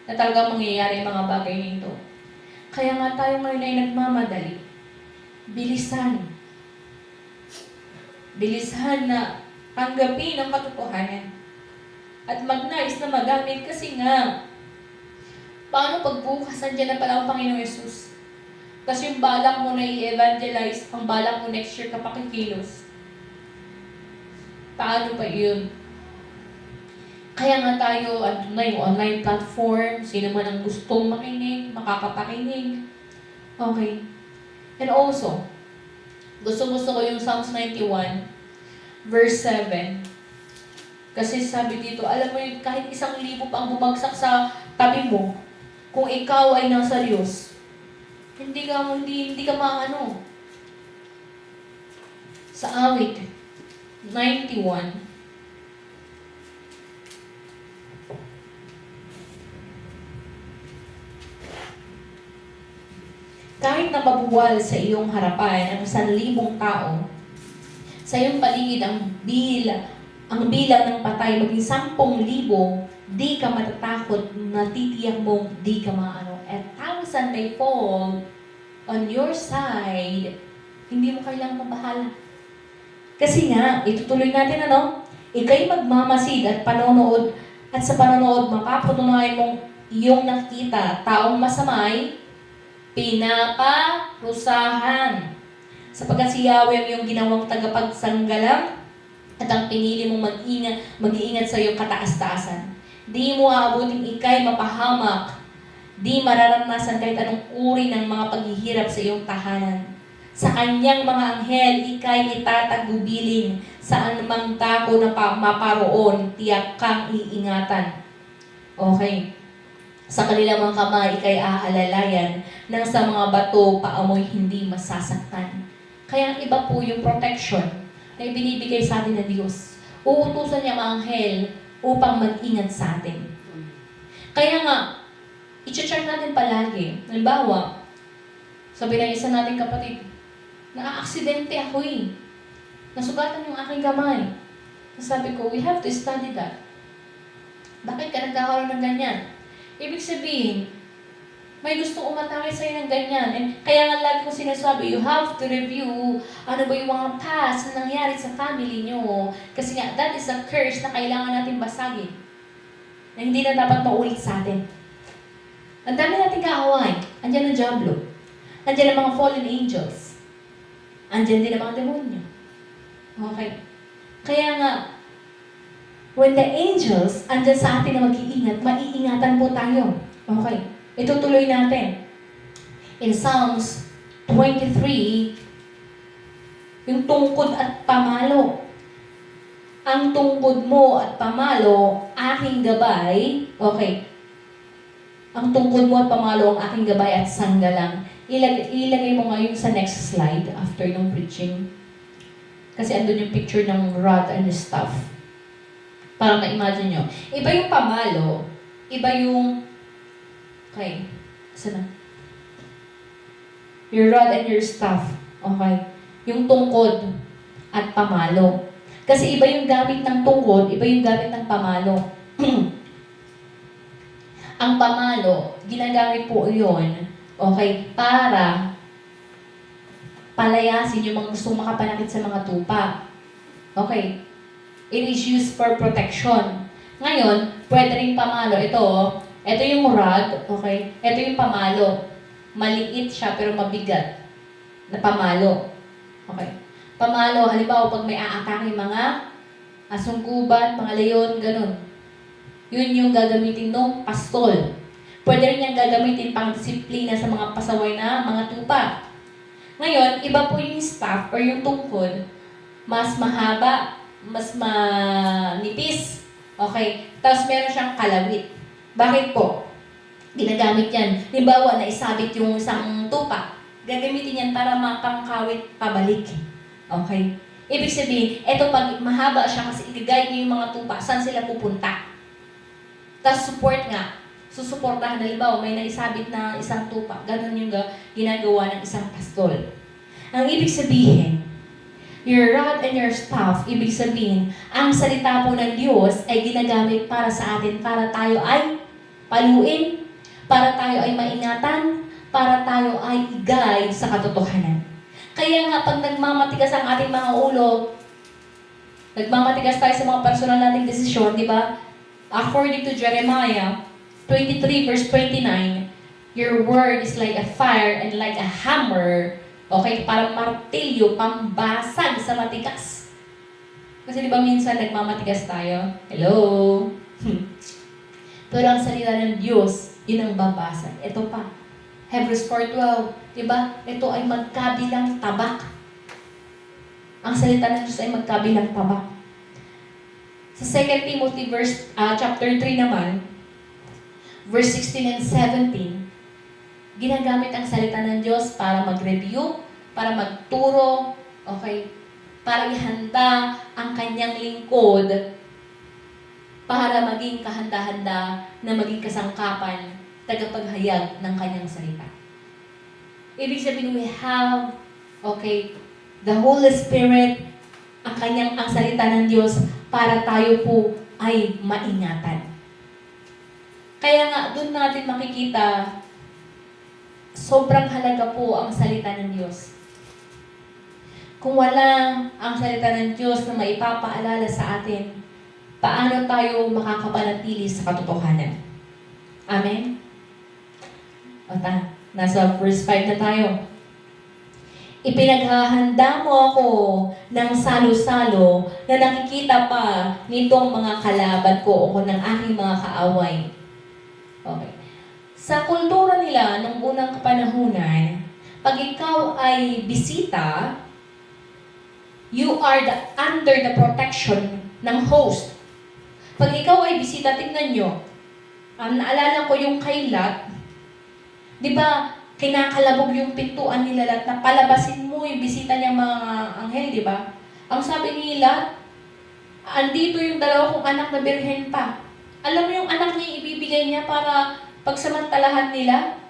na talagang mangyayari ang mga bagay na ito. Kaya nga tayo ngayon ay nagmamadali. Bilisan. Bilisan na tanggapin ang katotohanan. At magnais na magamit kasi nga, paano pagbukas nandiyan na pala ang Panginoong Yesus? Tapos yung balak mo na i-evangelize, ang balak mo next year ka pa kikilos. Paano pa yun? Kaya nga tayo, ano na yung online platform, sino man ang gustong makinig, makakapakinig. Okay. And also, gusto ko yung Psalms 91, verse 7. Kasi sabi dito, alam mo yun, kahit 1,000 pa ang bumagsak sa tabi mo, kung ikaw ay nasa Diyos, hindi ka maano. Sa awit 91, kahit na mabuwal sa iyong harapan ang 1,000 tao, sa iyong paligid ang bilang ng patay maging 10,000, di ka matatakot, natitiyak mong di ka maano. 1,000 may fall on your side, hindi mo kailangang mabahala. Kasi nga, itutuloy natin ika'y magmamasid at panonood, at sa panonood mapapatunayan mong iyong nakita, taong masamay, pinaparusahan. Sapagkat si Yahweh ang iyong ginawang tagapagsanggalang at ang pinili mong mag-iingat sa iyong kataas-taasan. Di mo aabuting ika'y mapahamak, di mararanasan kahit anong uri ng mga paghihirap sa iyong tahanan. Sa kanyang mga anghel, ika'y itatagubilin sa anumang tako na maparoon, tiyak kang iingatan. Okay. Sa kanilang mga kamay, ika'y aalalayan nang sa mga bato, paamoy hindi masasaktan. Kaya ang iba po yung protection na ibinibigay sa atin ng Diyos. Uutusan niya ang anghel upang mag-ingat sa atin. Kaya nga, i-check natin palagi. Halimbawa, sabi ng isa nating kapatid, na-aksidente ako nasugatan yung aking kamay. Sabi ko, we have to study that. Bakit ka nagkakaroon ng ganyan? Ibig sabihin, may gusto umatake sa'yo ng ganyan. And kaya nga lagi ko sinasabi, you have to review ano ba yung mga past na nangyari sa family nyo. Kasi nga, that is a curse na kailangan natin basagin. Na hindi na dapat maulit sa atin. Ang dami natin kaaway. Andiyan ang Diablo. Andiyan ang mga fallen angels. Andiyan din ang mga demonyo. Okay. Kaya nga, when the angels andyan sa atin na mag-iingat, maiingatan po tayo. Okay. Itutuloy natin. In Psalms 23, yung tungkod at pamalo. Ang tungkod mo at pamalo, aking gabay. Okay. Ang tungkod mo at pamalo, ang aking gabay at sanggalang. Ilagay mo ngayon sa next slide after ng preaching. Kasi andun yung picture ng rod and staff. Para ma-imagine nyo. Iba yung pamalo, iba yung... Okay, saan na? Your rod and your staff. Okay. Yung tungkod at pamalo. Kasi iba yung gamit ng tungkod, iba yung gamit ng pamalo. Ang pamalo, ginagamit po yun, okay, para palayasin yung mga gustong makapanakit sa mga tupa. Okay. It is used for protection. Ngayon, pwede rin pamalo. Ito yung rod, okay? Ito yung pamalo. Maliit siya pero mabigat na pamalo. Okay. Pamalo, halimbawa pag may aatake mga asungkuban, mga leon, ganun. Yun yung gagamitin ng pastol. Pwede rin yung gagamitin pang disiplina sa mga pasaway na mga tupa. Ngayon, iba po yung staff or yung tungkod. Mas mahaba, mas manipis. Okay? Tapos meron siyang kalawit. Bakit po? Ginagamit yan. Halimbawa, naisabit yung isang tupa. Gagamitin yan para makangkawit pabalik. Okay? Ibig sabihin, eto pag mahaba siya kasi igagay niyo yung mga tupa, saan sila pupunta? Tapos support nga. Susuportahan. Halimbawa, may naisabit na isang tupa. Ganun yung ginagawa ng isang pastol. Ang ibig sabihin, your rod and your staff, ibig sabihin, ang salita po ng Diyos ay ginagamit para sa atin, para tayo ay paluin, para tayo ay maingatan, para tayo ay i-guide sa katotohanan. Kaya nga pag nagmamatigas ang ating mga ulo, nagmamatigas tayo sa mga personal nating desisyon, di ba? According to Jeremiah 23 verse 29, your word is like a fire and like a hammer. Okay, parang martilyo, pambasag sa matigas. Kasi di ba minsan nagmamatigas tayo? Hello? Pero ang salita ng Diyos, yun ang babasag. Ito pa, Hebrews 4:12, di ba? Ito ay magkabilang tabak. Ang salita ng Diyos ay magkabilang tabak. Sa 2 Timothy chapter 3 naman, verse 16 and 17, ginagamit ang salita ng Diyos para mag-review, para magturo, okay, para ihanda ang kanyang lingkod para maging kahanda-handa na maging kasangkapan, tagapaghayag ng kanyang salita. Ibig sabihin, we have, okay, the Holy Spirit, ang salita ng Diyos para tayo po ay maingatan. Kaya nga, doon natin makikita, sobrang halaga po ang salita ng Diyos. Kung wala ang salita ng Diyos na maipapaalala sa atin, paano tayo makakapanatili sa katotohanan? Amen? Nasa verse 5 na tayo. Ipinaghahanda mo ako ng salo-salo na nakikita pa nitong mga kalaban ko o ng aking mga kaaway. Okay. Sa kultura nila nung unang kapanahunan, pag ikaw ay bisita, you are under the protection ng host. Pag ikaw ay bisita, tingnan nyo, naalala ko yung kay Lot, di ba, kinakalabog yung pintuan nila Lot na palabasin mo yung bisita niyang mga anghel, di ba? Ang sabi ni Lot, andito yung dalawa kong anak na birhen pa. Alam mo yung anak niya ibibigay niya para pagsamantalahan nila?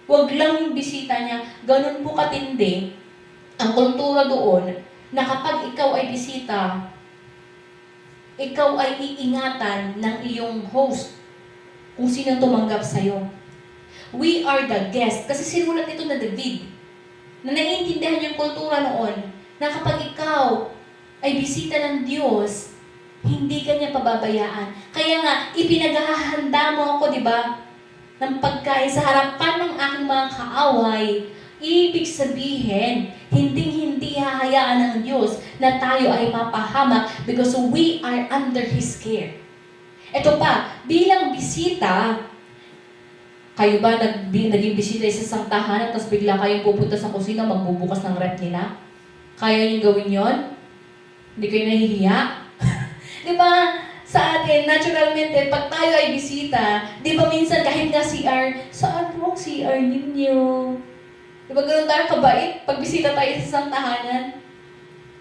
Huwag lang yung bisita niya. Ganun po katindi ang kultura doon na kapag ikaw ay bisita, ikaw ay iingatan ng iyong host kung sino tumanggap sa'yo. We are the guest. Kasi sinulat ito na David na naiintindihan yung kultura noon na kapag ikaw ay bisita ng Diyos, hindi ka niya pababayaan. Kaya nga, ipinaghahanda mo ako, di ba, ng pagkain sa harapan ng aking mga kaaway. Ibig sabihin, hindi hahayaan ng Diyos na tayo ay mapahamak because we are under His care. Ito pa, bilang bisita, kayo ba naging bisita sa isang tahanan tapos bigla kayong pupunta sa kusina, magbubukas ng rep nila? Kaya niyong gawin yon? Hindi kayo nahihiya? Di ba? Sa atin, naturalmente, pag tayo ay bisita, di ba minsan kahit nga CR, saan po ang CR ninyo? Di ba ganoon tayo kabait pag bisita tayo sa isang tahanan?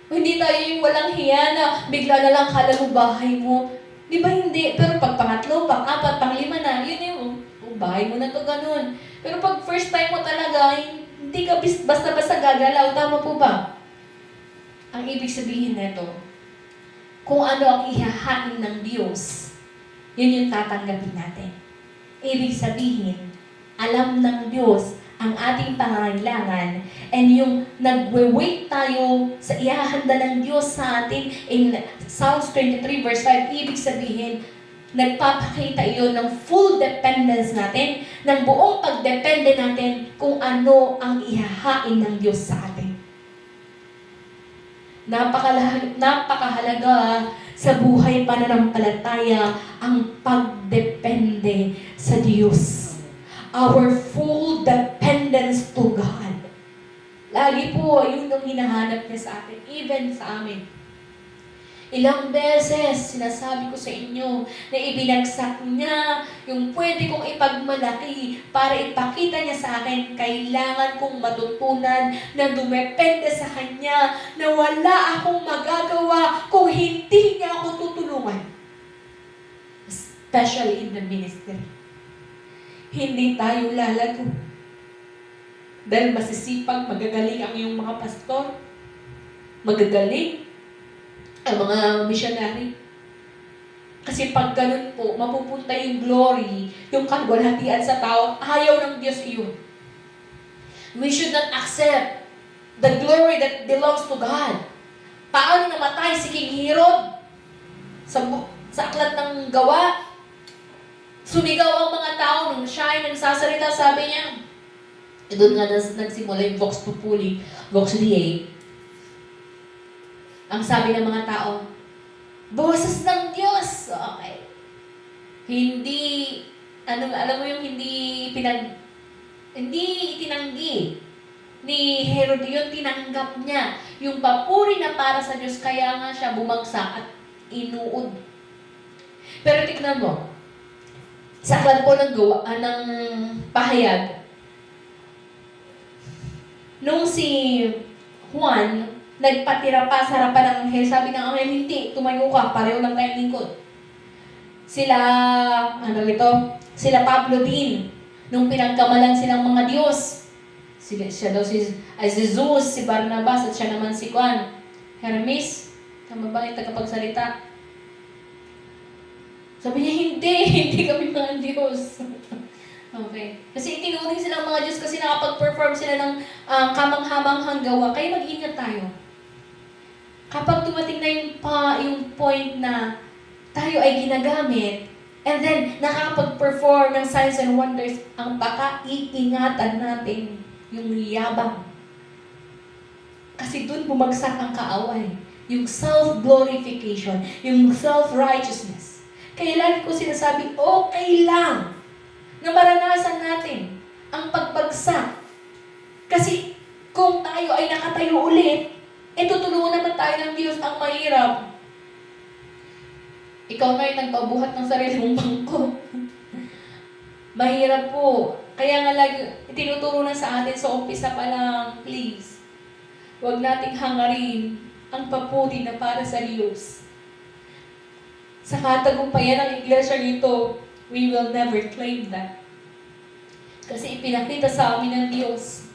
Hindi tayo yung walang hiya na bigla na lang kala mo bahay mo. Di ba hindi? Pero pag pangatlo, pang-apat, pang-lima na, yun yung bahay mo na to ganun. Pero pag first time mo talaga, hindi ka basta-basta gagalaw. Tama po ba? Ang ibig sabihin nito, kung ano ang ihahain ng Diyos, yun yung tatanggapin natin. Ibig sabihin, alam ng Diyos ang ating pangangailangan and yung nagwe-wait tayo sa ihahanda ng Diyos sa atin in Psalms 23 verse 5, ibig sabihin, nagpapakita iyon ng full dependence natin, ng buong pagdepende natin kung ano ang ihahain ng Diyos sa atin. Napakahalaga sa buhay pananampalataya ang pagdepende sa Diyos. Our full dependence to God. Lagi po, yun ang hinahanap niya sa atin, even sa amin. Ilang beses, sinasabi ko sa inyo, na ibinagsak niya yung pwede kong ipagmalaki para ipakita niya sa akin, kailangan kong matutunan na dumepende sa Kanya, na wala akong magagawa kung hindi niya ako tutulungan. Especially in the ministry. Hindi tayo lalago. Dahil masisipag, magagaling ang iyong mga pastor. Magagaling ang mga missionary. Kasi pag ganun po, mapupunta yung glory, yung kalwalhatian sa tao, ayaw ng Diyos iyon. We should not accept the glory that belongs to God. Paano namatay si King Herod? Sa aklat ng Gawa, sumigaw ang mga tao nung siya ay nagsasalita, sabi niya, doon nga nagsimula yung Vox Populi, Vox Dei. Ang sabi ng mga tao, boses ng Diyos! Okay. Hindi, alam mo yung hindi itinanggi ni Herod yun, tinanggap niya yung papuri na para sa Diyos, kaya nga siya bumagsak at inuod. Pero tignan mo, sa aklat po ng Gawa, ng Pahayag, nung si Juan nagpatira pa sa harapan ng anghel, sabi ng anghel, hindi, tumayo ka, pareho lang tayong lingkod. Sila Pablo din, nung pinagkamalan silang mga Diyos. Siya daw si Jesus, si Barnabas, at siya naman si Juan. Hermes, tama ba yung tagapagsalita? Sabi niya, hindi kami mga Diyos. Okay. Kasi itinuring silang mga Diyos kasi nakapag-perform sila ng kamanghamanghang gawa. Kaya mag-ingat tayo. Kapag tumating na yung point na tayo ay ginagamit, and then nakapag-perform ng signs and wonders, ang iingatan natin yung yabang. Kasi doon bumagsak ang kaaway. Yung self-glorification, yung self-righteousness. Kaya lagi ko sinasabi, okay lang na maranasan natin ang pagbagsak. Kasi kung tayo ay nakatayo ulit, tutulungan naman tayo ng Diyos. Ang mahirap, ikaw na yung nagpabuhat ng sarili mong bangko. Mahirap po. Kaya nga lagi, itinuturo na sa atin sa umpisa pa lang, please, huwag nating hangarin ang papuri na para sa Diyos. Sa katagumpayan ng iglesia nito, we will never claim that. Kasi ipinakita sa amin ng Diyos,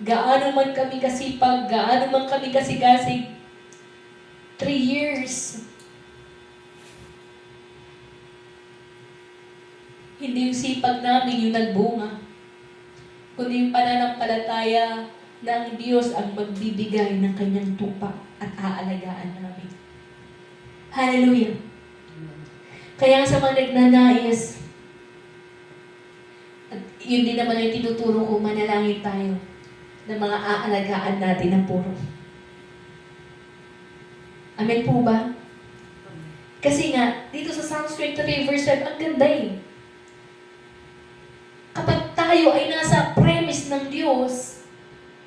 gaano man kami kasipag, gaano man kami kasigasig, 3 years. Hindi yung sipag namin yung nagbunga, kundi yung pananampalataya ng Diyos ang magbibigay ng kanyang tupa at aalagaan namin. Hallelujah! Kaya sa mga nagnanais, at yun din naman yung tinuturo ko, manalangin tayo ng mga aalagaan natin ng puro. Amen po ba? Kasi nga, dito sa Psalms 23 verse 7, ang ganda eh. Kapag tayo ay nasa premise ng Diyos,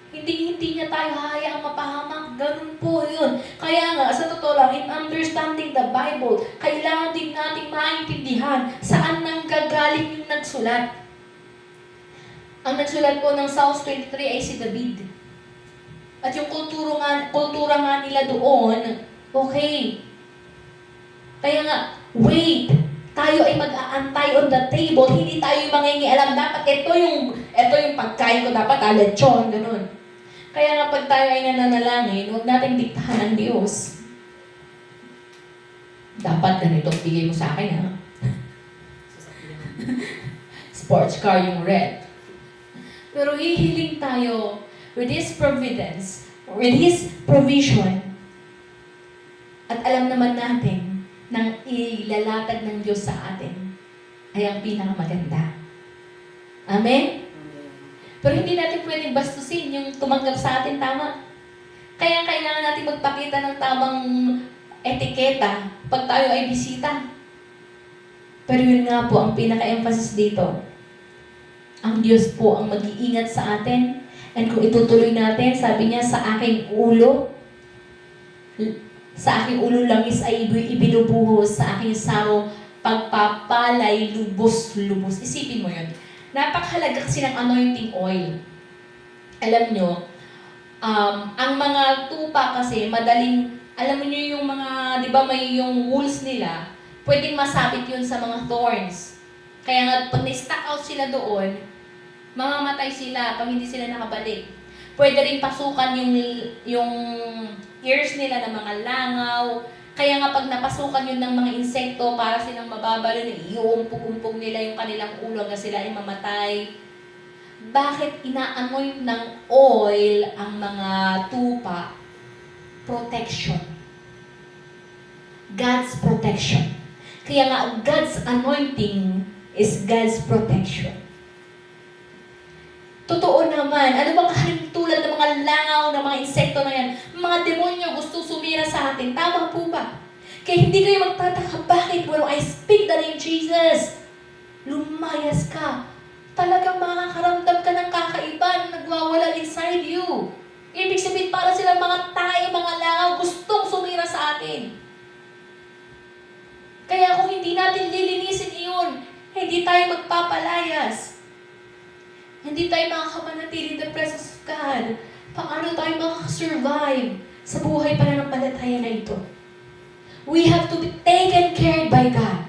hindi niya tayo hahayaang mapahamak. Ganun po yun. Kaya nga, sa totoo lang, in understanding the Bible, kailangan din nating maintindihan saan nanggagaling yung nagsulat. Ang nagsulat po ng Psalms 23 ay si David. At yung kultura nga nila doon, okay. Kaya nga, wait, tayo ay mag-aantay on the table, hindi tayo mangingialam. Dapat ito yung pagkain ko, dapat lechon, ganun. Kaya nga pag tayo ay nananalangin, huwag nating diktahan ng Diyos. Dapat ganito bigay mo sa akin, ha? Sports car yung red. Pero hihiling tayo with His providence, with His provision, at alam naman natin nang ilalatag ng Diyos sa atin ay ang pinakamaganda. Amen? Pero hindi natin pwedeng bastusin yung tumanggap sa atin tama. Kaya kailangan natin magpakita ng tamang etiketa pag tayo ay bisita. Pero yun nga po ang pinaka-emphasis dito. Ang Diyos po ang mag-iingat sa atin. And kung itutuloy natin, sabi niya, sa aking ulo langis ay ibinubuhos, sa aking saro pagpapalay lubos-lubos. Isipin mo yun. Napakahalaga kasi ng anointing oil. Alam nyo, ang mga tupa kasi madaling, alam niyo yung mga, di ba may yung wools nila, pwedeng masabit yun sa mga thorns. Kaya nga, pag na-stuck out sila doon, mamamatay sila pag hindi sila nakabalik. Pwede rin pasukan yung ears nila ng mga langaw. Kaya nga pag napasukan yun ng mga insekto, para silang mababalo, iuumpog-umpog nila yung kanilang ulo hanggang sila ay mamatay. Bakit inaamoy ng oil ang mga tupa? Protection. God's protection. Kaya nga, God's anointing is God's protection. Totoo naman, ano bang tulad ng mga langaw, ng mga insekto na yan, mga demonyo gusto sumira sa atin, tama po ba? Kaya hindi kayo magtataka, bakit when I speak the name Jesus, lumayas ka. Talagang makakaramdam ka ng kakaiba na nagwawala inside you. Ibig sabihin para silang mga tayo, mga langaw, gustong sumira sa atin. Kaya kung hindi natin lilinisin iyon, hindi tayo magpapalayas. Hindi tayo makakamanatili in the presence of God. Paano tayo makakasurvive sa buhay pananampalataya na ito? We have to be taken care by God.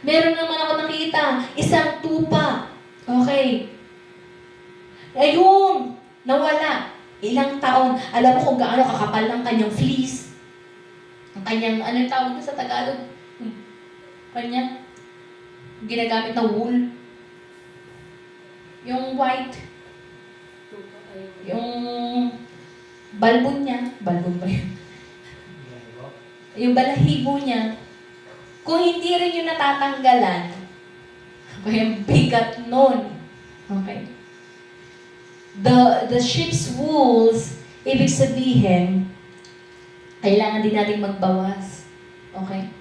Meron naman ako nakita, isang tupa. Okay. Ayun, nawala. Ilang taon. Alam mo kung gaano kakapal ng kanyang fleece. Ang kanyang, anong tawag sa Tagalog? Kanya, ginagamit na wool. Yung white, yung balbon niya, balbon ba yun? Yung balahibo niya, kung hindi rin yung natatanggalan, kaya bigat nun. Okay. The sheep's wools, ibig sabihin, kailangan din natin magbawas. Okay?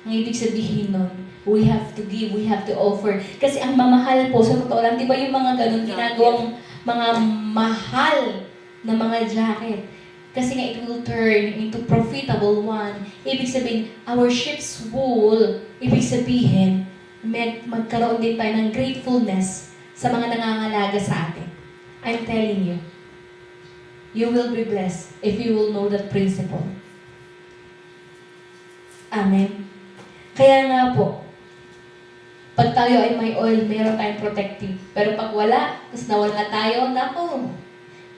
Ang ibig sabihin nun, we have to give, we have to offer. Kasi ang mamahal po, sa totoo lang, di ba yung mga ganun ginagawang mga mahal na mga jacket? Kasi nga it will turn into profitable one. Ibig sabihin, our sheep's wool, ibig sabihin, magkaroon din tayo ng gratefulness sa mga nangangalaga sa atin. I'm telling you, you will be blessed if you will know that principle. Amen. Kaya nga po, pag tayo ay may oil, meron tayong protective. Pero pag wala, tapos nawala tayo, naku.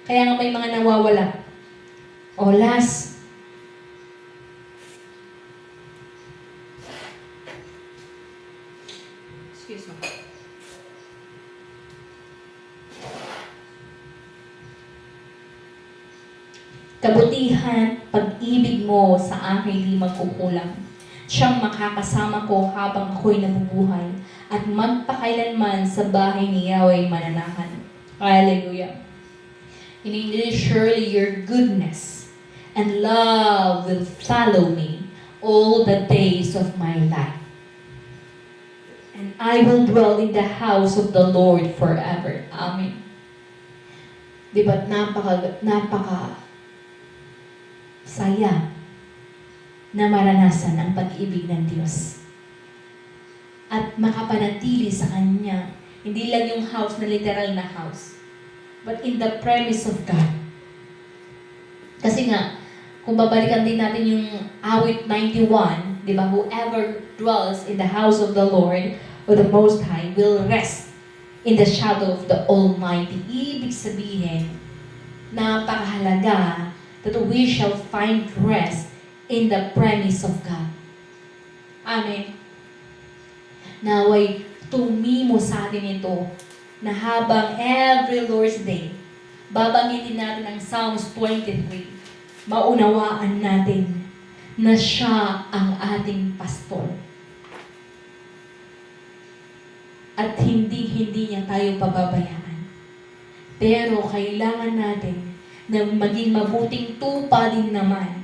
Kaya nga may mga nawawala. O last. Excuse me. Kabutihan, pag-ibig mo sa akin di magkukulang. Siyang makakasama ko habang ako'y nabubuhay at magpakailanman sa bahay ni Yahweh mananahan. Hallelujah. In English, surely your goodness and love will follow me all the days of my life. And I will dwell in the house of the Lord forever. Amen. Diba, napaka saya na maranasan ang pag-ibig ng Diyos. At makapanatili sa Kanya. Hindi lang yung house na literal na house, but in the premise of God. Kasi nga, kung babalikan din natin yung awit 91, di ba? Whoever dwells in the house of the Lord or the Most High will rest in the shadow of the Almighty. Ibig sabihin, napakahalaga that we shall find rest in the premise of God. Amen. Naway tumimo sa atin ito na habang every Lord's Day, babanggitin natin ang Psalms 23, maunawaan natin na siya ang ating pastor. At hindi niya tayo pababayaan. Pero kailangan natin na maging mabuting tupa din naman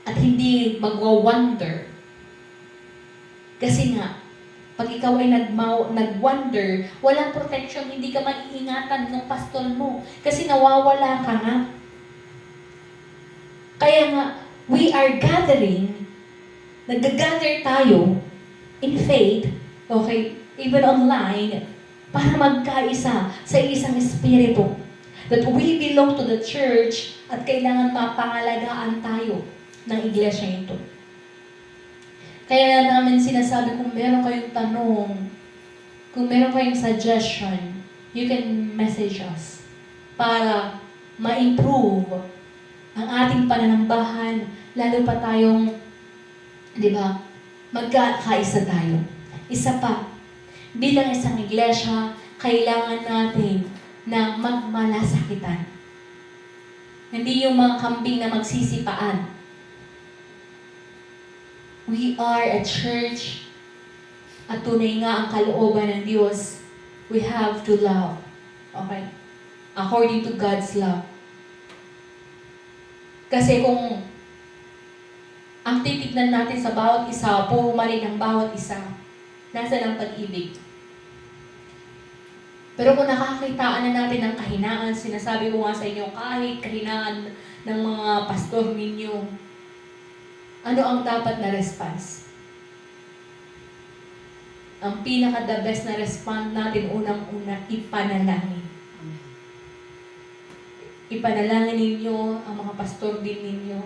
at hindi magwa-wonder. Kasi nga, pag ikaw ay nag-wonder, walang protection, hindi ka maiingatan ng pastor mo. Kasi nawawala ka nga. Kaya nga, we are gathering, nag-gather tayo in faith, okay, even online, para magkaisa sa isang espiritu. That we belong to the church at kailangan mapangalagaan tayo ng iglesia ito. Kaya namin sinasabi, kung meron kayong tanong, kung meron kayong suggestion, you can message us para ma-improve ang ating pananambahan, lalo pa tayong, di ba, magkakaisa tayo. Isa pa, bilang isang iglesia, kailangan natin na magmalasakitan. Hindi yung mga kambing na magsisipaan. We are a church at tunay nga ang kalooban ng Diyos. We have to love. Okay? According to God's love. Kasi kung ang titignan natin sa bawat isa, puro mali ng bawat isa, nasa ng pag-ibig. Pero kung nakakitaan na natin ang kahinaan, sinasabi ko nga sa inyo, kahit kahinaan ng mga pastor ninyo, ano ang dapat na response? Ang pinaka-the best na response natin, unang-una, ipanalangin. Ipanalangin ninyo ang mga pastor din ninyo.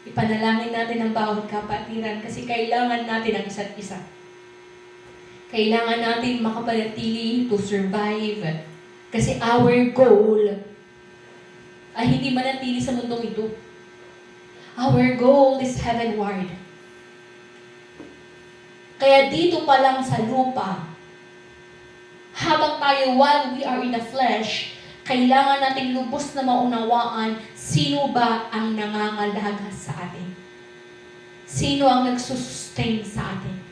Ipanalangin natin ang bawat kapatiran kasi kailangan natin ang isa't isa. Kailangan natin makapanatili to survive. Kasi our goal ay hindi manatili sa mundong ito. Our goal is heavenward. Kaya dito pa lang sa lupa, habang tayo, while we are in the flesh, kailangan nating lubos na maunawaan sino ba ang nangangalaga sa atin. Sino ang nagsusustain sa atin.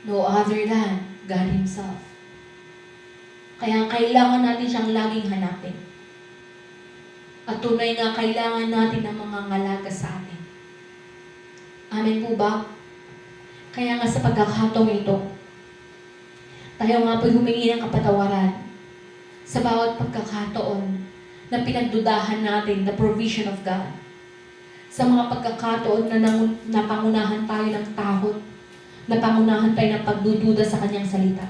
No other than God Himself. Kaya kailangan natin siyang laging hanapin. At tunay nga kailangan natin ng mga ngalaga sa atin. Amen po ba? Kaya nga sa pagkakataong ito, tayo nga po humingi ng kapatawaran sa bawat pagkakataon na pinagdudahan natin the provision of God. Sa mga pagkakataon na napangunahan tayo ng takot, napangunahan tayo ng pagdududa sa Kanyang salita.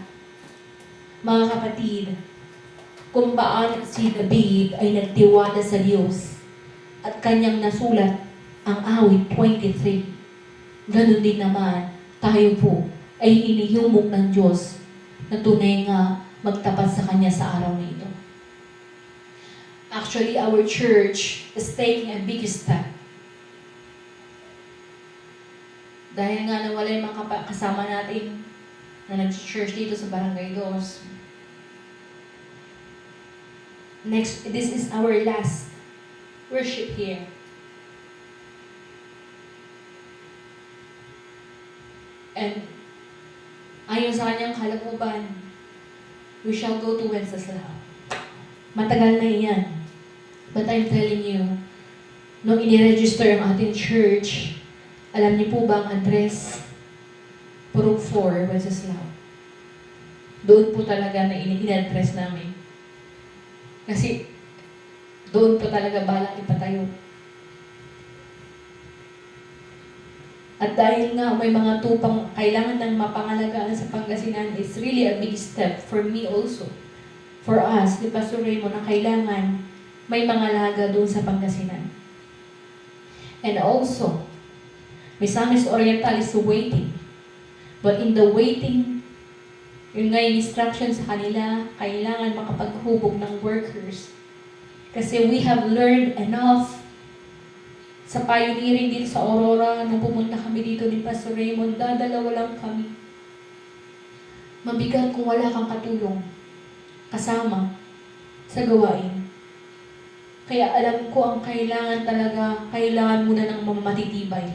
Mga kapatid, kung paano si David ay nagtiwala sa Diyos at kanyang nasulat ang awit 23. Ganun din naman, tayo po ay hinihimok ng Diyos na tunay nga magtapat sa Kanya sa araw na ito. Actually, our church is taking a big step. Dahil nga nawala yung mga kasama natin na nag-church dito sa Barangay Dos. Next, this is our last worship here. And ayon sa kanyang kalooban, we shall go to Wenceslao. Matagal na iyan. But I'm telling you, nung iniregister ang ating church, alam niyo po ba ang address? Purong 4, Wenceslao. Doon po talaga na in-address namin. Kasi doon po talaga balak ipatayo. At dahil nga may mga tupang kailangan ng mapangalagaan sa Pangasinan, it's really a big step for me also. For us, ni Pastor Raymond, na kailangan may mga laga doon sa Pangasinan. And also, Misamis Oriental is waiting. But in the waiting, yun nga yung instruction sa kanila, kailangan makapaghubog ng workers. Kasi we have learned enough sa pioneering dito sa Aurora, nung pumunta kami dito ni Pastor Raymond, dadalawa lang kami. Mabigat kung wala kang katulong, kasama, sa gawain. Kaya alam ko ang kailangan talaga, kailangan muna ng matitibay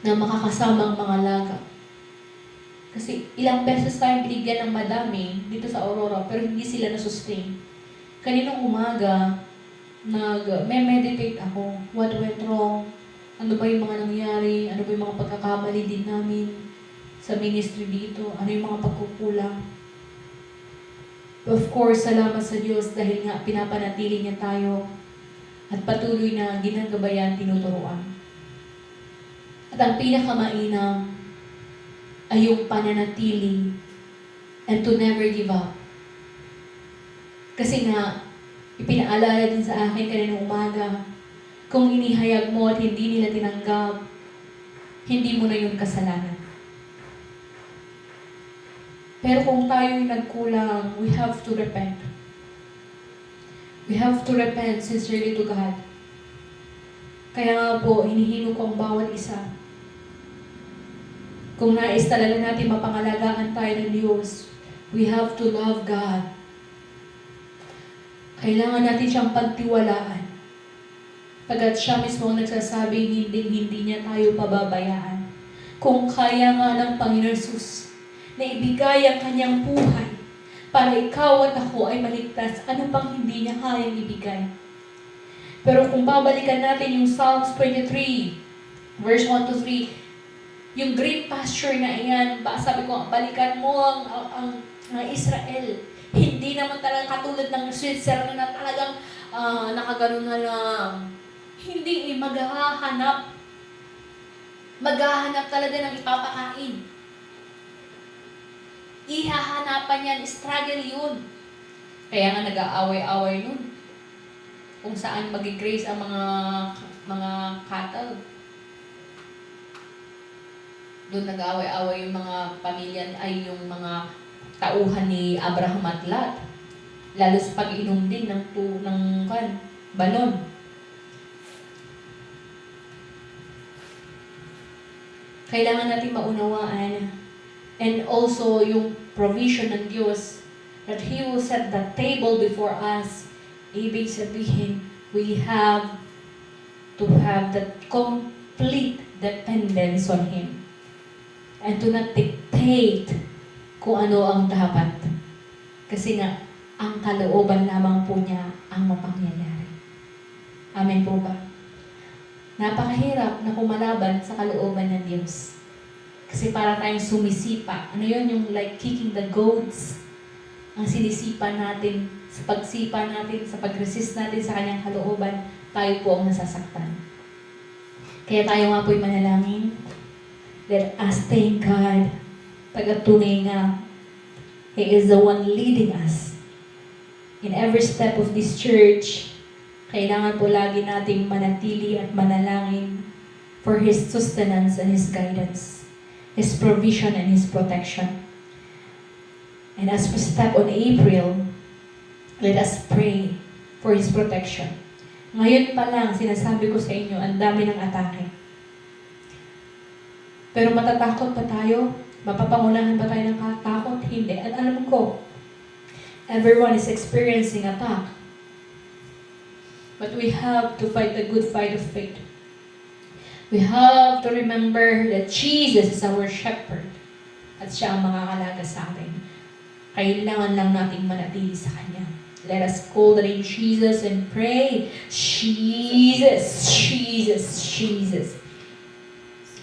na makakasamang mga laga. Kasi ilang beses tayong binigyan ng madami dito sa Aurora, pero hindi sila na-sustain. Kaninang umaga, meditate ako. What went wrong? Ano ba yung mga nangyari? Ano ba yung mga pagkakamali din namin sa ministry dito? Ano yung mga pagkukulang? Of course, salamat sa Diyos dahil nga pinapanatili niya tayo at patuloy na ginagabayan, tinuturuan. At ang pinakamainam ay yung pananatili and to never give up. Kasi nga, ipinaalala din sa akin kaninang umaga, kung inihayag mo at hindi nila tinanggap, hindi mo na yun kasalanan. Pero kung tayo'y nagkulang, we have to repent. We have to repent sincerely to God. Kaya nga po, hinihino ko ang bawat isa. Kung nais talaga natin mapangalagaan tayo ng Diyos, we have to love God. Kailangan natin siyang pagtiwalaan. Pagkat siya mismo ang nagsasabing hindi niya tayo pababayaan. Kung kaya nga ng Panginoon Jesus na ibigay ang kanyang buhay para ikaw at ako ay maligtas, ano pang hindi niya kayang ibigay? Pero kung babalikan natin yung Psalms 23, verse 1 to 3, yung green pasture na iyan, sabi ko, balikan mo ang Israel. Hindi naman talaga katulad ng Switzerland na talagang nakaganon na lang. Hindi, maghahanap. Maghahanap talaga ng ipapakain. Ihahanapan yan, struggle yun. Kaya nga nag-aaway-away nun. Kung saan mag-graze ang mga cattle. Doon nag-aaway-away yung mga pamilya ay yung mga tauhan ni Abraham at Lot. Lalo sa pag-inom din ng balon. Kailangan natin maunawaan and also yung provision ng Diyos that He will set the table before us. Ibig sabihin, we have to have that complete dependence on Him and to not dictate kung ano ang dapat. Kasi nga, ang kalooban lamang po niya ang mapangyayari. Amen po ba? Napakahirap na kumalaban sa kalooban ng Diyos. Kasi para tayong sumisipa. Ano yun? Yung like kicking the goads. Ang sinisipa natin, sa pagsipa natin, sa pag-resist natin sa kanyang kalooban, tayo po ang nasasaktan. Kaya tayo nga po'y manalangin. Let us thank God. Pagkatunay nga, He is the one leading us. In every step of this church, kailangan po lagi nating manatili at manalangin for His sustenance and His guidance, His provision and His protection. And as we step on April, let us pray for His protection. Ngayon pa lang, sinasabi ko sa inyo, ang dami ng atake. Pero matatakot pa tayo? Mapapangunahan ba tayo ng takot? Hindi. At alam ko, everyone is experiencing attack. But we have to fight the good fight of faith. We have to remember that Jesus is our shepherd. At siya ang makakalaga sa atin. Kailangan lang nating manatili sa Kanya. Let us call the name Jesus and pray. Jesus, Jesus, Jesus.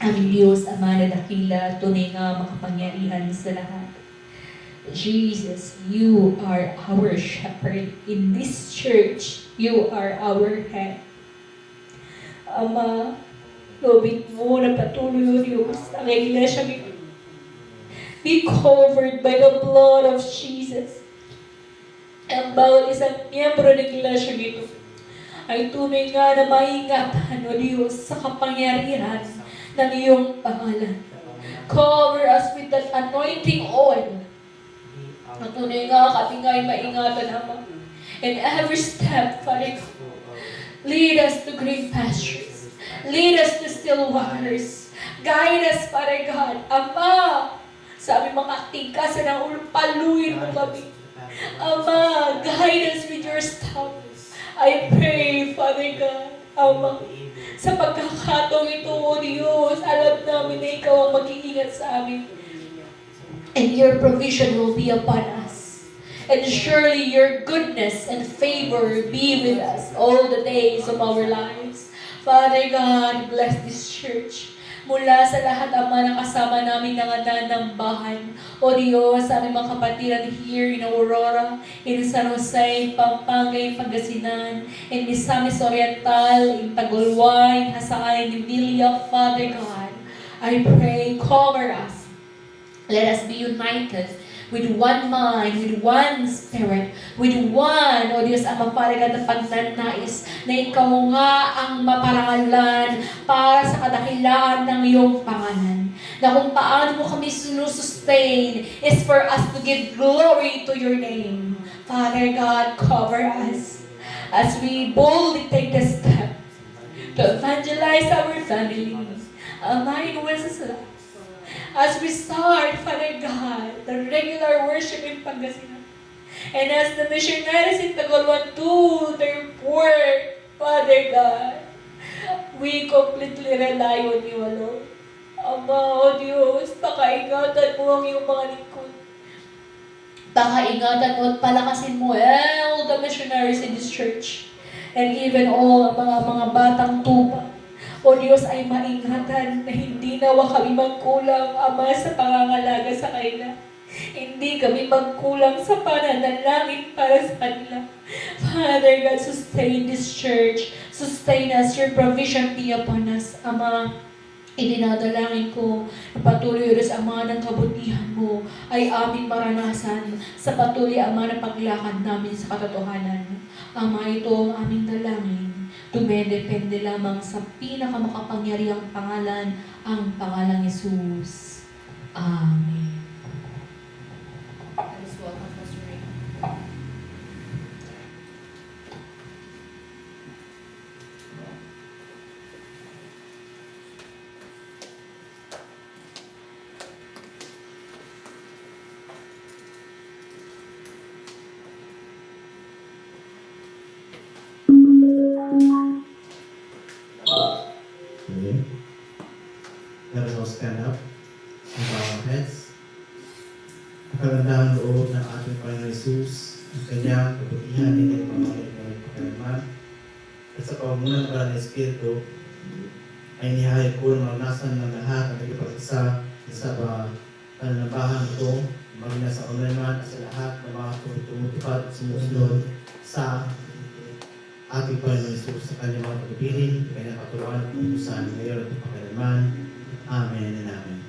Ang Diyos, Ama na dakila, tunay nga makapangyarihan sa lahat. Jesus, you are our shepherd. In this church, you are our head. Ama, lobin mo na patuloy o Diyos ang iglesia be covered by the blood of Jesus. Ang bawat isang miyembro ng iglesia ito ay tunay nga na maingatan o Diyos sa kapangyarihan ng iyong pangalan. Cover us with that anointing oil. Na tunay nga kami nga ay maingatan, Ama. In every step, Father, lead us to green pastures. Lead us to still waters. Guide us, Father God. Ama, sabi mga tingkasan ng ulo, paluin mo kami. Ama, guide us with your staff. I pray, Father God, Ama, sa pagkakataong ito, O Diyos, alam namin na Ikaw ang mag-iingat sa amin. And your provision will be upon us. And surely your goodness and favor be with us all the days of our lives. Father God, bless this church. Mula sa lahat, Ama, na kasama namin nangananambahan. O Diyos, sa aming mga kapatiran here in Aurora, in San Jose, Pampanga, in Pangasinan, in Misamis Oriental, in Tagulway, Hasaan, in Villa, Father God, I pray, cover us. Let us be united with one mind, with one spirit, with one, O Diyos, ang mapalagan na pagnanais na Ikaw nga ang maparangalan para sa kadakilaan ng iyong pangalan. Na kung paano mo kami sinusustain is for us to give glory to your name. Father God, cover us. as we boldly take the step to evangelize our families, align with us, as we start, Father God, the regular worship in Pangasinan. And as the missionaries in Tagoloan do their work, Father God, we completely rely on you alone. Ama, O Diyos, pakaingatan mo ang iyong mga lingkod. Pakaingatan mo at palakasin mo all the missionaries in this church. And even all mga batang tupa. O Diyos ay maingatan na hindi nawa kami magkulang, Ama, sa pangangalaga sa kanila. Hindi kami magkulang sa pananalangin para sa kanila. Father God, sustain this church. Sustain us. Your provision be upon us, Ama. Idinadalangin ko na patuloy rin Ama ng kabutihan mo ay aming maranasan sa patuloy Ama na paglakad namin sa katotohanan. Ama, ito ang aming dalangin. Dumedepende lamang sa pinakamakapangyarihang pangalan, ang pangalang Jesus. Amen. Let us welcome Pastor Ray. Okay. Let us all stand up and bow our heads. Ang kagandahan loob ng ating Panginoon Jesus, ang kanyang kabutihan, hindi na pamalik pagkalaman. At sa pamamunan ng Banal na Espiritu, ay nihayag ko na maranasan ng lahat ang nagpapagsa sa pananabahan ito, maging nasa online man at sa lahat ng mga tumutupad at sumusunod sa ating Panginoon Jesus sa kanyang mga pagpiling, kanyang paturuan at pupusan ngayon at pagkalaman. Amen and Amen.